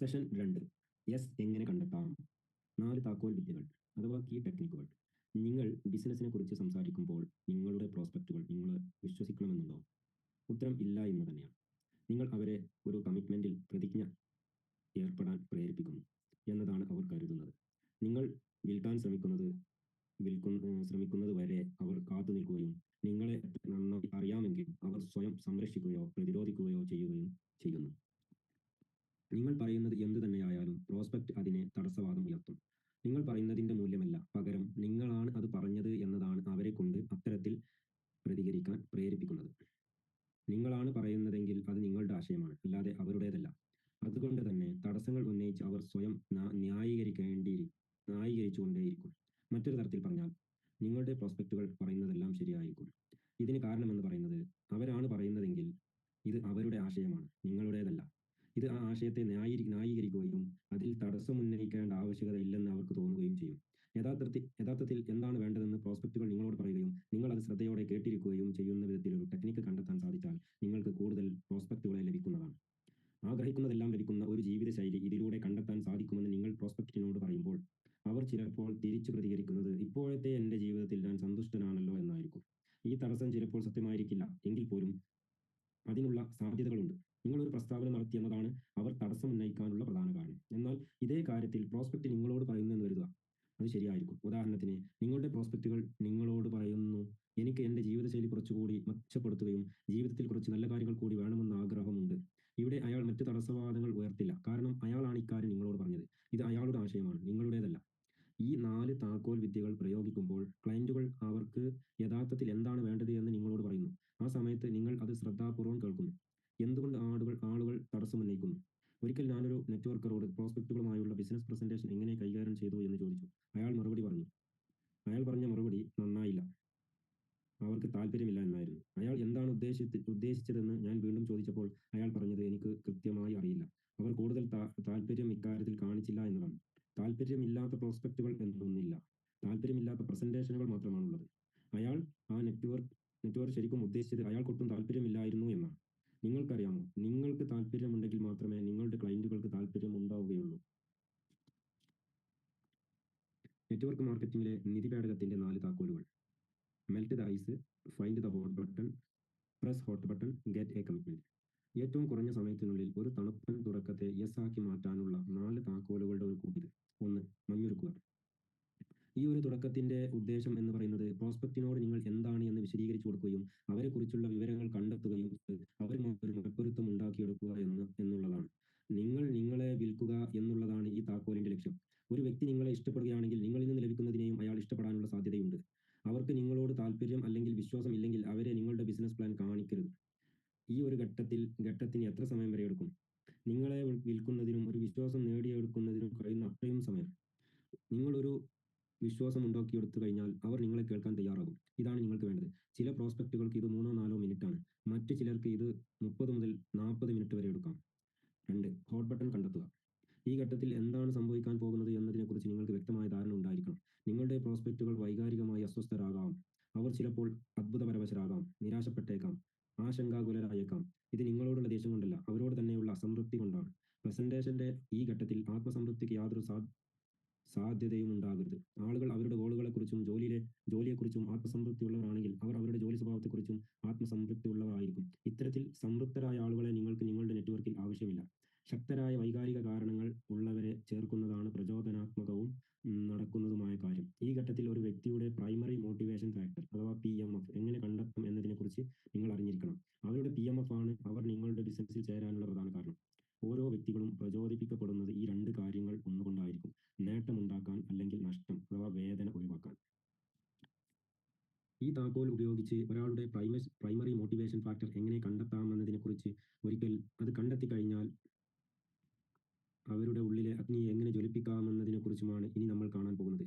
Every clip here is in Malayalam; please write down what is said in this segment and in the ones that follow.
സെഷൻ 2 യെസ് എങ്ങനെ കണ്ടെത്താം? 4 താക്കോൽ വിദ്യകൾ അഥവാ കീ ടെക്നിക്കുകൾ. നിങ്ങൾ ബിസിനസ്സിനെ കുറിച്ച് സംസാരിക്കുമ്പോൾ നിങ്ങളുടെ പ്രോസ്പെക്റ്റുകൾ നിങ്ങളെ വിശ്വസിക്കണമെന്നുണ്ടോ? ഉത്തരം ഇല്ല എന്ന് തന്നെയാണ്. നിങ്ങൾ അവരെ ഒരു കമ്മിറ്റ്മെന്റിൽ പ്രതിജ്ഞ ഏർപ്പെടാൻ പ്രേരിപ്പിക്കുന്നു എന്നതാണ് അവർ കരുതുന്നത്. നിങ്ങൾ വിൽക്കാൻ ശ്രമിക്കുന്നത് വരെ അവർ കാത്തു നിൽക്കുകയും നിങ്ങളെ നന്നായി അറിയാമെങ്കിൽ അവർ സ്വയം സംരക്ഷിക്കുകയോ പ്രതിരോധിക്കുകയോ ചെയ്യുന്നു. നിങ്ങൾ പറയുന്നത് എന്തു തന്നെയായാലും പ്രോസ്പെക്ട് അതിനെ തടസ്സവാദം ഉയർത്തും. നിങ്ങൾ പറയുന്നതിന്റെ മൂല്യമല്ല, പകരം നിങ്ങളാണ് അത് പറഞ്ഞത് എന്നതാണ് അവരെ കൊണ്ട് അത്തരത്തിൽ പ്രതികരിക്കാൻ പ്രേരിപ്പിക്കുന്നത്. നിങ്ങളാണ് പറയുന്നതെങ്കിൽ അത് നിങ്ങളുടെ ആശയമാണ്, അല്ലാതെ അവരുടേതല്ല. അതുകൊണ്ട് തന്നെ തടസ്സങ്ങൾ ഉന്നയിച്ച് അവർ സ്വയം ന്യായീകരിച്ചുകൊണ്ടേയിരിക്കും. മറ്റൊരു തരത്തിൽ പറഞ്ഞാൽ, നിങ്ങളുടെ പ്രോസ്പെക്റ്റുകൾ പറയുന്നതെല്ലാം ശരിയായിരിക്കും. ഇതിന് കാരണമെന്ന് പറയുന്നത്, അവരാണ് പറയുന്നതെങ്കിൽ ഇത് അവരുടെ ആശയമാണ്, നിങ്ങളുടേതല്ല. ഇത് ആ ആശയത്തെ ന്യായീകരിക്കുകയും അതിൽ തടസ്സമുന്നയിക്കേണ്ട ആവശ്യകത ഇല്ലെന്ന് അവർക്ക് തോന്നുകയും ചെയ്യും. യഥാർത്ഥത്തിൽ എന്താണ് വേണ്ടതെന്ന് പ്രോസ്പെക്റ്റുകൾ നിങ്ങളോട് പറയുകയും നിങ്ങൾ അത് ശ്രദ്ധയോടെ കേട്ടിരിക്കുകയും ചെയ്യുന്ന വിധത്തിൽ ഒരു ടെക്നിക്ക് കണ്ടെത്താൻ സാധിച്ചാൽ നിങ്ങൾക്ക് കൂടുതൽ പ്രോസ്പെക്റ്റുകളെ ലഭിക്കുന്നതാണ്. ആഗ്രഹിക്കുന്നതെല്ലാം ലഭിക്കുന്ന ഒരു ജീവിതശൈലി ഇതിലൂടെ കണ്ടെത്താൻ സാധിക്കുമെന്ന് നിങ്ങൾ പ്രോസ്പെക്റ്റിനോട് പറയുമ്പോൾ അവർ ചിലപ്പോൾ തിരിച്ചു പ്രതികരിക്കുന്നത്, ഇപ്പോഴത്തെ എൻ്റെ ജീവിതത്തിൽ ഞാൻ സന്തുഷ്ടനാണല്ലോ എന്നായിരിക്കും. ഈ തടസ്സം ചിലപ്പോൾ സത്യമായിരിക്കില്ല എങ്കിൽ പോലും അതിനുള്ള സാധ്യതകളുണ്ട്. നിങ്ങളൊരു പ്രസ്താവന നടത്തി എന്നതാണ് അവർ തടസ്സം ഉന്നയിക്കാനുള്ള പ്രധാന കാരണം. എന്നാൽ ഇതേ കാര്യത്തിൽ പ്രോസ്പെക്റ്റ് നിങ്ങളോട് പറയുന്നു എന്ന് കരുതുക, അത് ശരിയായിരിക്കും. ഉദാഹരണത്തിന്, നിങ്ങളുടെ പ്രോസ്പെക്റ്റുകൾ നിങ്ങളോട് പറയുന്നു, എനിക്ക് എൻ്റെ ജീവിതശൈലി കുറച്ചുകൂടി മെച്ചപ്പെടുത്തുകയും ജീവിതത്തിൽ കുറച്ച് നല്ല കാര്യങ്ങൾ കൂടി വേണമെന്ന ആഗ്രഹമുണ്ട്. ഇവിടെ അയാൾ മറ്റ് തടസ്സവാദങ്ങൾ ഉയർത്തില്ല, കാരണം അയാളാണ് ഇക്കാര്യം നിങ്ങളോട് പറഞ്ഞത്. ഇത് അയാളുടെ ആശയമാണ്, നിങ്ങളുടേതല്ല. ഈ 4 താക്കോൽ വിദ്യകൾ പ്രയോഗിക്കുമ്പോൾ ക്ലയന്റുകൾ അവർക്ക് യഥാർത്ഥത്തിൽ എന്താണ് വേണ്ടത് എന്ന് നിങ്ങളോട് പറയുന്നു. ആ സമയത്ത് നിങ്ങൾ അത് ശ്രദ്ധാപൂർവം കേൾക്കുന്നു. എന്തുകൊണ്ട് ആളുകൾ തടസ്സമുന്നയിക്കുന്നു? ഒരിക്കൽ ഞാനൊരു നെറ്റ്വർക്കറോട് പ്രോസ്പെക്റ്റുകളുമായുള്ള ബിസിനസ് പ്രസന്റേഷൻ എങ്ങനെ കൈകാര്യം ചെയ്തു എന്ന് ചോദിച്ചു. അയാൾ പറഞ്ഞ മറുപടി നന്നായില്ല, അവർക്ക് താല്പര്യമില്ല എന്നായിരുന്നു. അയാൾ എന്താണ് ഉദ്ദേശിച്ചതെന്ന് ഞാൻ വീണ്ടും ചോദിച്ചപ്പോൾ അയാൾ പറഞ്ഞത് എനിക്ക് കൃത്യമായി അറിയില്ല. അവർ കൂടുതൽ താല്പര്യം ഇക്കാര്യത്തിൽ കാണിച്ചില്ല എന്നതാണ്. താല്പര്യമില്ലാത്ത പ്രോസ്പെക്റ്റുകൾ എന്നൊന്നില്ല, താല്പര്യമില്ലാത്ത പ്രസന്റേഷനുകൾ മാത്രമാണുള്ളത്. അയാൾ ആ നെറ്റ്വർക്ക് ശരിക്കും ഉദ്ദേശിച്ചത് അയാൾക്കൊട്ടും താല്പര്യമില്ലായിരുന്നു എന്നാണ്. നിങ്ങൾക്കറിയാമോ, നിങ്ങൾക്ക് താല്പര്യമുണ്ടെങ്കിൽ മാത്രമേ നിങ്ങളുടെ ക്ലയന്റുകൾക്ക് താല്പര്യം ഉണ്ടാവുകയുള്ളൂ. നെറ്റ്വർക്ക് മാർക്കറ്റിംഗിലെ നിധിപേടകത്തിന്റെ 4 താക്കോലുകൾ. Melt the ice, find the hot button, press hot button, get a commitment. ഏറ്റവും കുറഞ്ഞ സമയത്തിനുള്ളിൽ ഒരു തണുപ്പൻ തുടക്കത്തെ യെസ് ആക്കി മാറ്റാനുള്ള 4 താക്കോലുകളുടെ ഒരു കൂട്ടിത്. 1. മഞ്ഞുരുക്കുക. ഈ ഒരു തുടക്കത്തിന്റെ ഉദ്ദേശം എന്ന് പറയുന്നത് പ്രോസ്പെക്റ്റിനോട് നിങ്ങൾ എന്താണ് എന്ന് വിശദീകരിച്ചു കൊടുക്കുകയും അവരെക്കുറിച്ചുള്ള വിവരങ്ങൾ കണ്ടെത്തുകയും അവരുമായി ഒരു മുഖപ്പൊരുത്തം ഉണ്ടാക്കിയെടുക്കുക എന്നുള്ളതാണ്. നിങ്ങളെ വിൽക്കുക എന്നുള്ളതാണ് ഈ താക്കോലിന്റെ ലക്ഷ്യം. ഒരു വ്യക്തി നിങ്ങളെ ഇഷ്ടപ്പെടുകയാണെങ്കിൽ നിങ്ങളിൽ നിന്ന് ലഭിക്കുന്നതിനെയും അയാൾ ഇഷ്ടപ്പെടാനുള്ള സാധ്യതയുണ്ട്. അവർക്ക് നിങ്ങളോട് താല്പര്യം അല്ലെങ്കിൽ വിശ്വാസം ഇല്ലെങ്കിൽ അവരെ നിങ്ങളുടെ ബിസിനസ് പ്ലാൻ കാണിക്കരുത്. ഈ ഒരു ഘട്ടത്തിന് എത്ര സമയം വരെ എടുക്കും? നിങ്ങളെ വിൽക്കുന്നതിനും ഒരു വിശ്വാസം നേടിയെടുക്കുന്നതിനും കഴിയുന്ന അത്രയും സമയം. നിങ്ങളൊരു വിശ്വാസം ഉണ്ടാക്കിയെടുത്തു കഴിഞ്ഞാൽ അവർ നിങ്ങളെ കേൾക്കാൻ തയ്യാറാകും. ഇതാണ് നിങ്ങൾക്ക് വേണ്ടത്. ചില പ്രോസ്പെക്റ്റുകൾക്ക് ഇത് 3-4 മിനിറ്റാണ്, മറ്റു ചിലർക്ക് ഇത് 30 മുതൽ 40 മിനിറ്റ് വരെ എടുക്കാം. 2. ഹോട്ട് ബട്ടൺ കണ്ടെത്തുക. ഈ ഘട്ടത്തിൽ എന്താണ് സംഭവിക്കാൻ പോകുന്നത് എന്നതിനെക്കുറിച്ച് നിങ്ങൾക്ക് വ്യക്തമായ ധാരണ ഉണ്ടായിരിക്കണം. നിങ്ങളുടെ പ്രോസ്പെക്റ്റുകൾ വൈകാരികമായി അസ്വസ്ഥരാകാം, അവർ ചിലപ്പോൾ അത്ഭുതപരവശരാകാം, നിരാശപ്പെട്ടേക്കാം, ആശങ്കാകുലരായേക്കാം. ഇത് നിങ്ങളോടുള്ള ദേഷ്യം കൊണ്ടല്ല, അവരോട് തന്നെയുള്ള അസംതൃപ്തി കൊണ്ടാണ്. പ്രസന്റേഷന്റെ ഈ ഘട്ടത്തിൽ ആത്മസംതൃപ്തിക്ക് യാതൊരു സാധ്യതയും ഉണ്ടാകരുത്. ആളുകൾ അവരുടെ ഗോളുകളെക്കുറിച്ചും ജോലിയെക്കുറിച്ചും ആത്മസംതൃപ്തിയുള്ളവരാണെങ്കിൽ അവർ അവരുടെ ജോലി സ്വഭാവത്തെക്കുറിച്ചും ആത്മസംതൃപ്തിയുള്ളവരായിരിക്കും. ഇത്തരത്തിൽ സംതൃപ്തരായ ആളുകളെ നിങ്ങൾക്ക് നിങ്ങളുടെ നെറ്റ്വർക്കിൽ ആവശ്യമില്ല. ശക്തരായ വൈകാരിക കാരണങ്ങൾ ഉള്ളവരെ ചേർക്കുന്നതാണ് പ്രചോദനാത്മകവും നടക്കുന്നതുമായ കാര്യം. ഈ ഘട്ടത്തിൽ ഒരു വ്യക്തിയുടെ പ്രൈമറി മോട്ടിവേഷൻ ഫാക്ടർ അഥവാ PMF എങ്ങനെ കണ്ടെത്തും എന്നതിനെക്കുറിച്ച് നിങ്ങൾ അറിഞ്ഞിരിക്കണം. അവരുടെ PMF ആണ് അവർ നിങ്ങളുടെ ബിസിനസ്സിൽ ചേരാനുള്ള പ്രധാന കാരണം. ഓരോ വ്യക്തികളും പ്രചോദിപ്പിക്കപ്പെടുന്നത് ഈ 2 കാര്യങ്ങൾ ഒന്നുകൊണ്ടായിരിക്കും: നേട്ടമുണ്ടാക്കാൻ അല്ലെങ്കിൽ നഷ്ടം അഥവാ വേദന ഒഴിവാക്കാൻ. ഈ താക്കോൽ ഉപയോഗിച്ച് ഒരാളുടെ പ്രൈമറി മോട്ടിവേഷൻ ഫാക്ടർ എങ്ങനെ കണ്ടെത്താമെന്നതിനെക്കുറിച്ച്, ഒരിക്കൽ അത് കണ്ടെത്തി കഴിഞ്ഞാൽ അവരുടെ ഉള്ളിലെ അഗ്നിയെ എങ്ങനെ ജ്വലിപ്പിക്കാമെന്നതിനെക്കുറിച്ചുമാണ് ഇനി നമ്മൾ കാണാൻ പോകുന്നത്.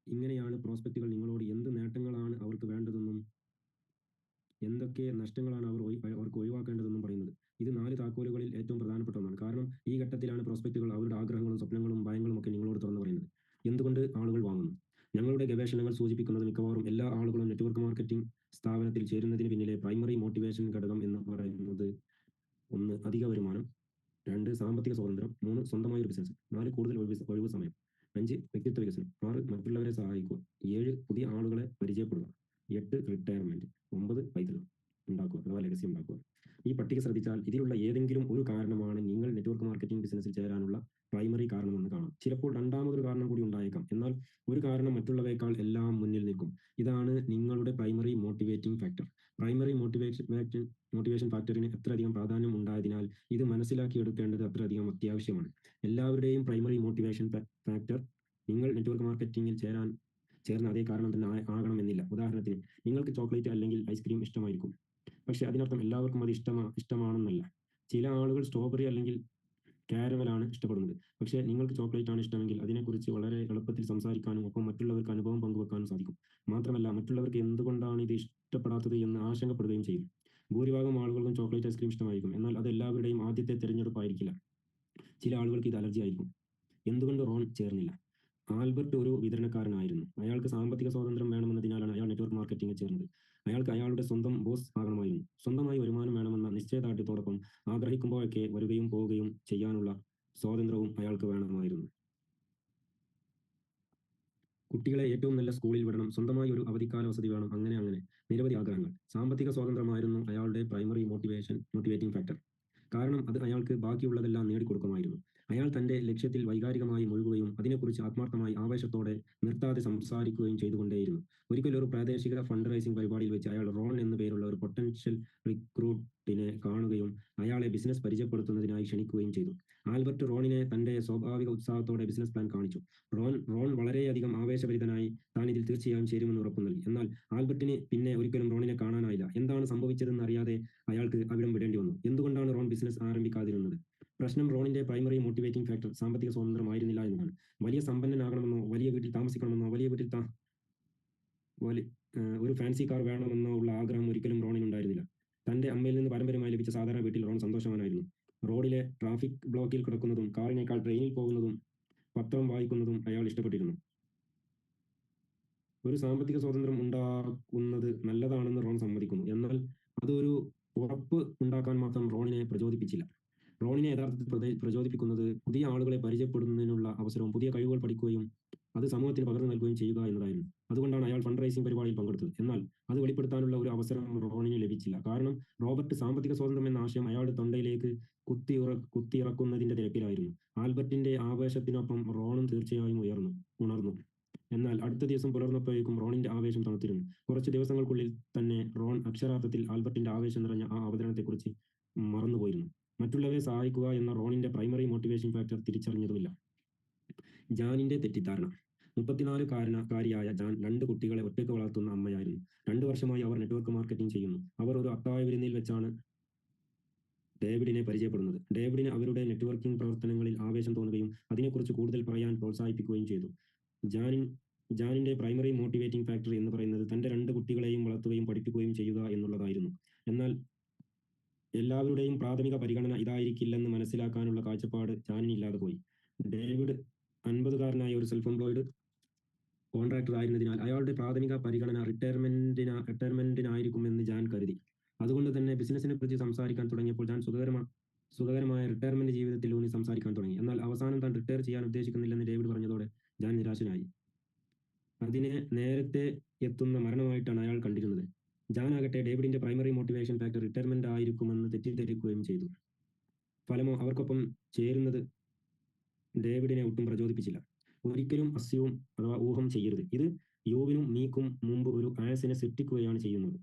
ഇങ്ങനെയാണ് പ്രോസ്പെക്റ്റുകൾ നിങ്ങളോട് എന്ത് നേട്ടങ്ങളാണ് അവർക്ക് വേണ്ടതെന്നും എന്തൊക്കെ നഷ്ടങ്ങളാണ് അവർക്ക് ഒഴിവാക്കേണ്ടതെന്നും പറയുന്നത്. ഇത് 4 താക്കോലുകളിൽ ഏറ്റവും പ്രധാനപ്പെട്ട ഒന്നാണ്. കാരണം ഈ ഘട്ടത്തിലാണ് പ്രോസ്പെക്റ്റുകൾ അവരുടെ ആഗ്രഹങ്ങളും സ്വപ്നങ്ങളും ഭയങ്ങളും ഒക്കെ നിങ്ങളോട് തുറന്നു പറയുന്നത്. എന്തുകൊണ്ട് ആളുകൾ വാങ്ങുന്നു? ഞങ്ങളുടെ ഗവേഷണങ്ങൾ സൂചിപ്പിക്കുന്നത് മിക്കവാറും എല്ലാ ആളുകളും നെറ്റ്വർക്ക് മാർക്കറ്റിംഗ് സ്ഥാപനത്തിൽ ചേരുന്നതിന് പിന്നിലെ പ്രൈമറി മോട്ടിവേഷൻ ഘടകം എന്ന് പറയുന്നത് 1. അധിക വരുമാനം, 2 സാമ്പത്തിക സ്വാതന്ത്ര്യം. 3 സ്വന്തമായ ഒരു ബിസിനസ്. 4 കൂടുതൽ ഒഴിവ് സമയം. 5 വ്യക്തിത്വ വികസനം. 6 മറ്റുള്ളവരെ സഹായിക്കുക. 7 പുതിയ ആളുകളെ പരിചയപ്പെടുക. 8 റിട്ടയർമെന്റ്. 9 പൈതൃകം ഉണ്ടാക്കുക അഥവാ ലെഗസി ഉണ്ടാക്കുക. ഈ പട്ടിക ശ്രദ്ധിച്ചാൽ ഇതിലുള്ള ഏതെങ്കിലും ഒരു കാരണമാണ് നിങ്ങൾ നെറ്റ്വർക്ക് മാർക്കറ്റിംഗ് ബിസിനസ്സിൽ ചേരാനുള്ള പ്രൈമറി കാരണമെന്ന് കാണാം. ചിലപ്പോൾ രണ്ടാമതൊരു കാരണം കൂടി ഉണ്ടായേക്കാം. എന്നാൽ ഒരു കാരണം മറ്റുള്ളവയേക്കാൾ എല്ലാം മുന്നിൽ നിൽക്കും. ഇതാണ് നിങ്ങളുടെ primary motivating factor. Primary motivation ഫാക്ടറിന് എത്രയധികം പ്രാധാന്യം ഉണ്ടായതിനാൽ ഇത് മനസ്സിലാക്കിയെടുക്കേണ്ടത് അത്രയധികം അത്യാവശ്യമാണ്. എല്ലാവരുടെയും പ്രൈമറി മോട്ടിവേഷൻ ഫാക്ടർ നിങ്ങൾ നെറ്റ്വർക്ക് മാർക്കറ്റിംഗിൽ ചേർന്ന അതേ കാരണം തന്നെ ആകണമെന്നില്ല. ഉദാഹരണത്തിന്, നിങ്ങൾക്ക് ചോക്ലേറ്റ് അല്ലെങ്കിൽ ഐസ്ക്രീം ഇഷ്ടമായിരിക്കും. പക്ഷെ അതിനർത്ഥം എല്ലാവർക്കും അത് ഇഷ്ടമാണെന്നല്ല. ചില ആളുകൾ സ്ട്രോബെറി അല്ലെങ്കിൽ കാരമലാണ് ഇഷ്ടപ്പെടുന്നത്. പക്ഷേ നിങ്ങൾക്ക് ചോക്ലേറ്റ് ആണ് ഇഷ്ടമെങ്കിൽ അതിനെക്കുറിച്ച് വളരെ എളുപ്പത്തിൽ സംസാരിക്കാനും ഒപ്പം മറ്റുള്ളവർക്ക് അനുഭവം പങ്കുവെക്കാനും സാധിക്കും. മാത്രമല്ല, മറ്റുള്ളവർക്ക് എന്തുകൊണ്ടാണ് ഇത് ഇഷ്ടപ്പെടാത്തത് എന്ന് ആശങ്കപ്പെടുകയും ചെയ്യും. ഭൂരിഭാഗം ആളുകൾക്കും ചോക്ലേറ്റ് ഐസ്ക്രീം ഇഷ്ടമായിരിക്കും. എന്നാൽ അത് എല്ലാവരുടെയും ആദ്യത്തെ തിരഞ്ഞെടുപ്പായിരിക്കില്ല. ചില ആളുകൾക്ക് ഇത് അലർജി ആയിരിക്കും. എന്തുകൊണ്ട് റോൺ ചേർന്നില്ല? ആൽബർട്ട് ഒരു വിതരണക്കാരനായിരുന്നു. അയാൾക്ക് സാമ്പത്തിക സ്വാതന്ത്ര്യം വേണമെന്നതിനാലാണ് അയാൾ നെറ്റ്വർക്ക് മാർക്കറ്റിംഗിൽ ചേർന്നത്. അയാൾക്ക് അയാളുടെ സ്വന്തം ബോസ് ആകണമായിരുന്നു. സ്വന്തമായി വരുമാനം വേണമെന്ന നിശ്ചയദാർഢ്യത്തോടൊപ്പം ആഗ്രഹിക്കുമ്പോഴൊക്കെ വരികയും പോവുകയും ചെയ്യാനുള്ള സ്വാതന്ത്ര്യവും അയാൾക്ക് വേണമായിരുന്നു. കുട്ടികളെ ഏറ്റവും നല്ല സ്കൂളിൽ വിടണം, സ്വന്തമായി ഒരു അവധിക്കാല വസതി വേണം, അങ്ങനെ നിരവധി ആഗ്രഹങ്ങൾ. സാമ്പത്തിക സ്വാതന്ത്ര്യമായിരുന്നു അയാളുടെ പ്രൈമറി മോട്ടിവേറ്റിംഗ് ഫാക്ടർ. കാരണം അത് അയാൾക്ക് ബാക്കിയുള്ളതെല്ലാം നേടിക്കൊടുക്കുമായിരുന്നു. അയാൾ തന്റെ ലക്ഷ്യത്തിൽ വൈകാരികമായി മുഴുകുകയും അതിനെക്കുറിച്ച് ആത്മാർത്ഥമായി ആവേശത്തോടെ നിർത്താതെ സംസാരിക്കുകയും ചെയ്തുകൊണ്ടേയിരുന്നു. ഒരിക്കൽ ഒരു പ്രാദേശിക ഫണ്ട് റൈസിംഗ് പരിപാടിയിൽ വെച്ച് അയാൾ റോൺ എന്നു പേരുള്ള ഒരു പൊട്ടൻഷ്യൽ റിക്രൂട്ടിനെ കാണുകയും അയാളെ ബിസിനസ് പരിചയപ്പെടുത്തുന്നതിനായി ക്ഷണിക്കുകയും ചെയ്തു. ആൽബർട്ട് റോണിനെ തന്റെ സ്വാഭാവിക ഉത്സാഹത്തോടെ ബിസിനസ് പ്ലാൻ കാണിച്ചു. റോൺ വളരെയധികം ആവേശഭരിതനായി താൻ ഇതിൽ തീർച്ചയായും ചേരുമെന്ന് ഉറപ്പു നൽകി. എന്നാൽ ആൽബർട്ടിന് പിന്നെ ഒരിക്കലും റോണിനെ കാണാനായില്ല. എന്താണ് സംഭവിച്ചതെന്ന് അറിയാതെ അയാൾക്ക് അവിടം വിടേണ്ടി വന്നു. എന്തുകൊണ്ടാണ് റോൺ ബിസിനസ് ആരംഭിക്കാതിരുന്നത്? പ്രശ്നം റോണിന്റെ പ്രൈമറി മോട്ടിവേറ്റിംഗ് ഫാക്ടർ സാമ്പത്തിക സ്വാതന്ത്ര്യമായിരുന്നില്ല എന്നതാണ്. വലിയ സമ്പന്നനാകണമെന്നോ വലിയ വീട്ടിൽ താമസിക്കണമെന്നോ വലിയ വീട്ടിൽ ഒരു ഫാൻസി കാർ വേണമെന്നോ ഉള്ള ആഗ്രഹം ഒരിക്കലും റോണിന് ഉണ്ടായിരുന്നില്ല. തന്റെ അമ്മയിൽ നിന്ന് പാരമ്പര്യമായി ലഭിച്ച സാധാരണ വീട്ടിൽ റോൺ സന്തോഷവാനായിരുന്നു. റോഡിലെ ട്രാഫിക് ബ്ലോക്കിൽ കിടക്കുന്നതും കാറിനേക്കാൾ ട്രെയിനിൽ പോകുന്നതും പത്രം വായിക്കുന്നതും അയാൾ ഇഷ്ടപ്പെട്ടിരുന്നു. ഒരു സാമ്പത്തിക സ്വാതന്ത്ര്യം ഉണ്ടാക്കുന്നത് നല്ലതാണെന്ന് റോൺ സമ്മതിക്കുന്നു. എന്നാൽ അതൊരു ഉറപ്പ് ഉണ്ടാക്കാൻ മാത്രം റോണിനെ പ്രചോദിപ്പിച്ചില്ല. റോണിനെ യഥാർത്ഥത്തിൽ പ്രചോദിപ്പിക്കുന്നത് പുതിയ ആളുകളെ പരിചയപ്പെടുന്നതിനുള്ള അവസരവും പുതിയ കഴിവുകൾ പഠിക്കുകയും അത് സമൂഹത്തിന് പകർന്നു നൽകുകയും ചെയ്യുക എന്നതായിരുന്നു. അതുകൊണ്ടാണ് അയാൾ ഫണ്ട് റൈസിംഗ് പരിപാടിയിൽ പങ്കെടുത്തത്. എന്നാൽ അത് വെളിപ്പെടുത്താനുള്ള ഒരു അവസരം റോണിന് ലഭിച്ചില്ല. കാരണം റോബർട്ട് സാമ്പത്തിക സ്വാതന്ത്ര്യം എന്ന ആശയം അയാളുടെ തൊണ്ടയിലേക്ക് കുത്തിയിറക്കുന്നതിന്റെ തിരക്കിലായിരുന്നു. ആൽബർട്ടിന്റെ ആവേശത്തിനൊപ്പം റോണും തീർച്ചയായും ഉണർന്നു. എന്നാൽ അടുത്ത ദിവസം പുലർന്നപ്പോഴേക്കും റോണിന്റെ ആവേശം തണുത്തിരുന്നു. കുറച്ച് ദിവസങ്ങൾക്കുള്ളിൽ തന്നെ റോൺ അക്ഷരാർത്ഥത്തിൽ ആൽബർട്ടിന്റെ ആവേശം നിറഞ്ഞ ആ അവതരണത്തെക്കുറിച്ച് മറന്നുപോയിരുന്നു. മറ്റുള്ളവരെ സഹായിക്കുക എന്ന റോണിന്റെ പ്രൈമറി മോട്ടിവേഷൻ ഫാക്ടർ തിരിച്ചറിഞ്ഞതുമില്ല. ജാനിന്റെ തെറ്റിദ്ധാരണ. 34-കാരിയായ ജാൻ 2 കുട്ടികളെ ഒറ്റയ്ക്ക് വളർത്തുന്ന അമ്മയായിരുന്നു. 2 വർഷമായി അവർ നെറ്റ്വർക്ക് മാർക്കറ്റിംഗ് ചെയ്യുന്നു. അവർ ഒരു അത്താഴ വിരുന്നിൽ വെച്ചാണ് ഡേവിഡിനെ പരിചയപ്പെടുന്നത്. ഡേവിഡിന് അവരുടെ നെറ്റ്വർക്കിംഗ് പ്രവർത്തനങ്ങളിൽ ആവേശം തോന്നുകയും അതിനെക്കുറിച്ച് കൂടുതൽ പറയാൻ പ്രോത്സാഹിപ്പിക്കുകയും ചെയ്തു. ജാനിന്റെ പ്രൈമറി മോട്ടിവേറ്റിംഗ് ഫാക്ടർ എന്ന് പറയുന്നത് തന്റെ 2 കുട്ടികളെയും വളർത്തുകയും പഠിപ്പിക്കുകയും ചെയ്യുക എന്നുള്ളതായിരുന്നു. എന്നാൽ എല്ലാവരുടെയും പ്രാഥമിക പരിഗണന ഇതായിരിക്കില്ലെന്ന് മനസ്സിലാക്കാനുള്ള കാഴ്ചപ്പാട് ജാനിനില്ലാതെ പോയി. ഡേവിഡ് 50-കാരനായ ഒരു സെൽഫ് എംപ്ലോയിഡ് കോൺട്രാക്ടർ ആയിരുന്നതിനാൽ അയാളുടെ പ്രാഥമിക പരിഗണന റിട്ടയർമെന്റിനായിരിക്കുമെന്ന് ജാൻ കരുതി. അതുകൊണ്ട് തന്നെ ബിസിനസിനെ കുറിച്ച് സംസാരിക്കാൻ തുടങ്ങിയപ്പോൾ ജാൻ സുഖകരമായ റിട്ടയർമെന്റ് ജീവിതത്തിൽ ഊന്നി സംസാരിക്കാൻ തുടങ്ങി. എന്നാൽ അവസാനം താൻ റിട്ടയർ ചെയ്യാൻ ഉദ്ദേശിക്കുന്നില്ലെന്ന് ഡേവിഡ് പറഞ്ഞതോടെ ജാൻ നിരാശനായി. അതിനെ നേരത്തെ എത്തുന്ന മരണമായിട്ടാണ് അയാൾ കണ്ടിരുന്നത്. ജാൻ ആകട്ടെ ഡേവിഡിന്റെ പ്രൈമറി മോട്ടിവേഷൻ ഫാക്ടർ റിട്ടയർമെന്റ് ആയിരിക്കുമെന്ന് തെറ്റിദ്ധരിക്കുകയും ചെയ്തു. ഫലമോ അവർക്കൊപ്പം ചേരുന്നത് ഡേവിഡിനെ ഒട്ടും പ്രചോദിപ്പിച്ചില്ല. ഒരിക്കലും അസ്യൂം അഥവാ ഊഹം ചെയ്യരുത്. ഇത് യോവിനും മീക്കും മുമ്പ് ഒരു ആസിനെ സൃഷ്ടിക്കുകയാണ് ചെയ്യുന്നത്.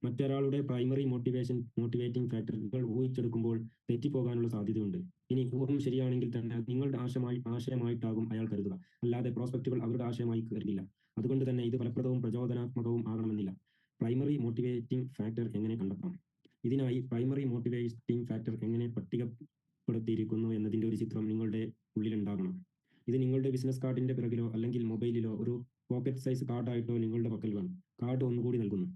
മറ്റൊരാളുടെ പ്രൈമറി മോട്ടിവേറ്റിംഗ് ഫാക്ടറുകൾ ഊഹിച്ചെടുക്കുമ്പോൾ തെറ്റിപ്പോകാനുള്ള സാധ്യതയുണ്ട്. ഇനി ഊഹം ശരിയാണെങ്കിൽ തന്നെ നിങ്ങളുടെ ആശയമായിട്ടാകും അയാൾ കരുതുക, അല്ലാതെ പ്രോസ്പെക്റ്റുകൾ അവരുടെ ആശയമായി കരുതില്ല. അതുകൊണ്ട് തന്നെ ഇത് ഫലപ്രദവും പ്രചോദനാത്മകവും ആകണമെന്നില്ല. പ്രൈമറി മോട്ടിവേറ്റിംഗ് ഫാക്ടർ എങ്ങനെ കണ്ടെത്താം? ഇതിനായി പ്രൈമറി മോട്ടിവേറ്റിംഗ് ഫാക്ടർ എങ്ങനെ പട്ടികപ്പെടുത്തിയിരിക്കുന്നു എന്നതിന്റെ ഒരു ചിത്രം നിങ്ങളുടെ ഉള്ളിലുണ്ടാകണം. ഇത് നിങ്ങളുടെ ബിസിനസ് കാർഡിന്റെ പിറകിലോ അല്ലെങ്കിൽ മൊബൈലിലോ ഒരു പോക്കറ്റ് സൈസ് കാർഡായിട്ടോ നിങ്ങളുടെ പക്കൽ വേണം. കാർഡ് ഒന്നുകൂടി നൽകുന്നു: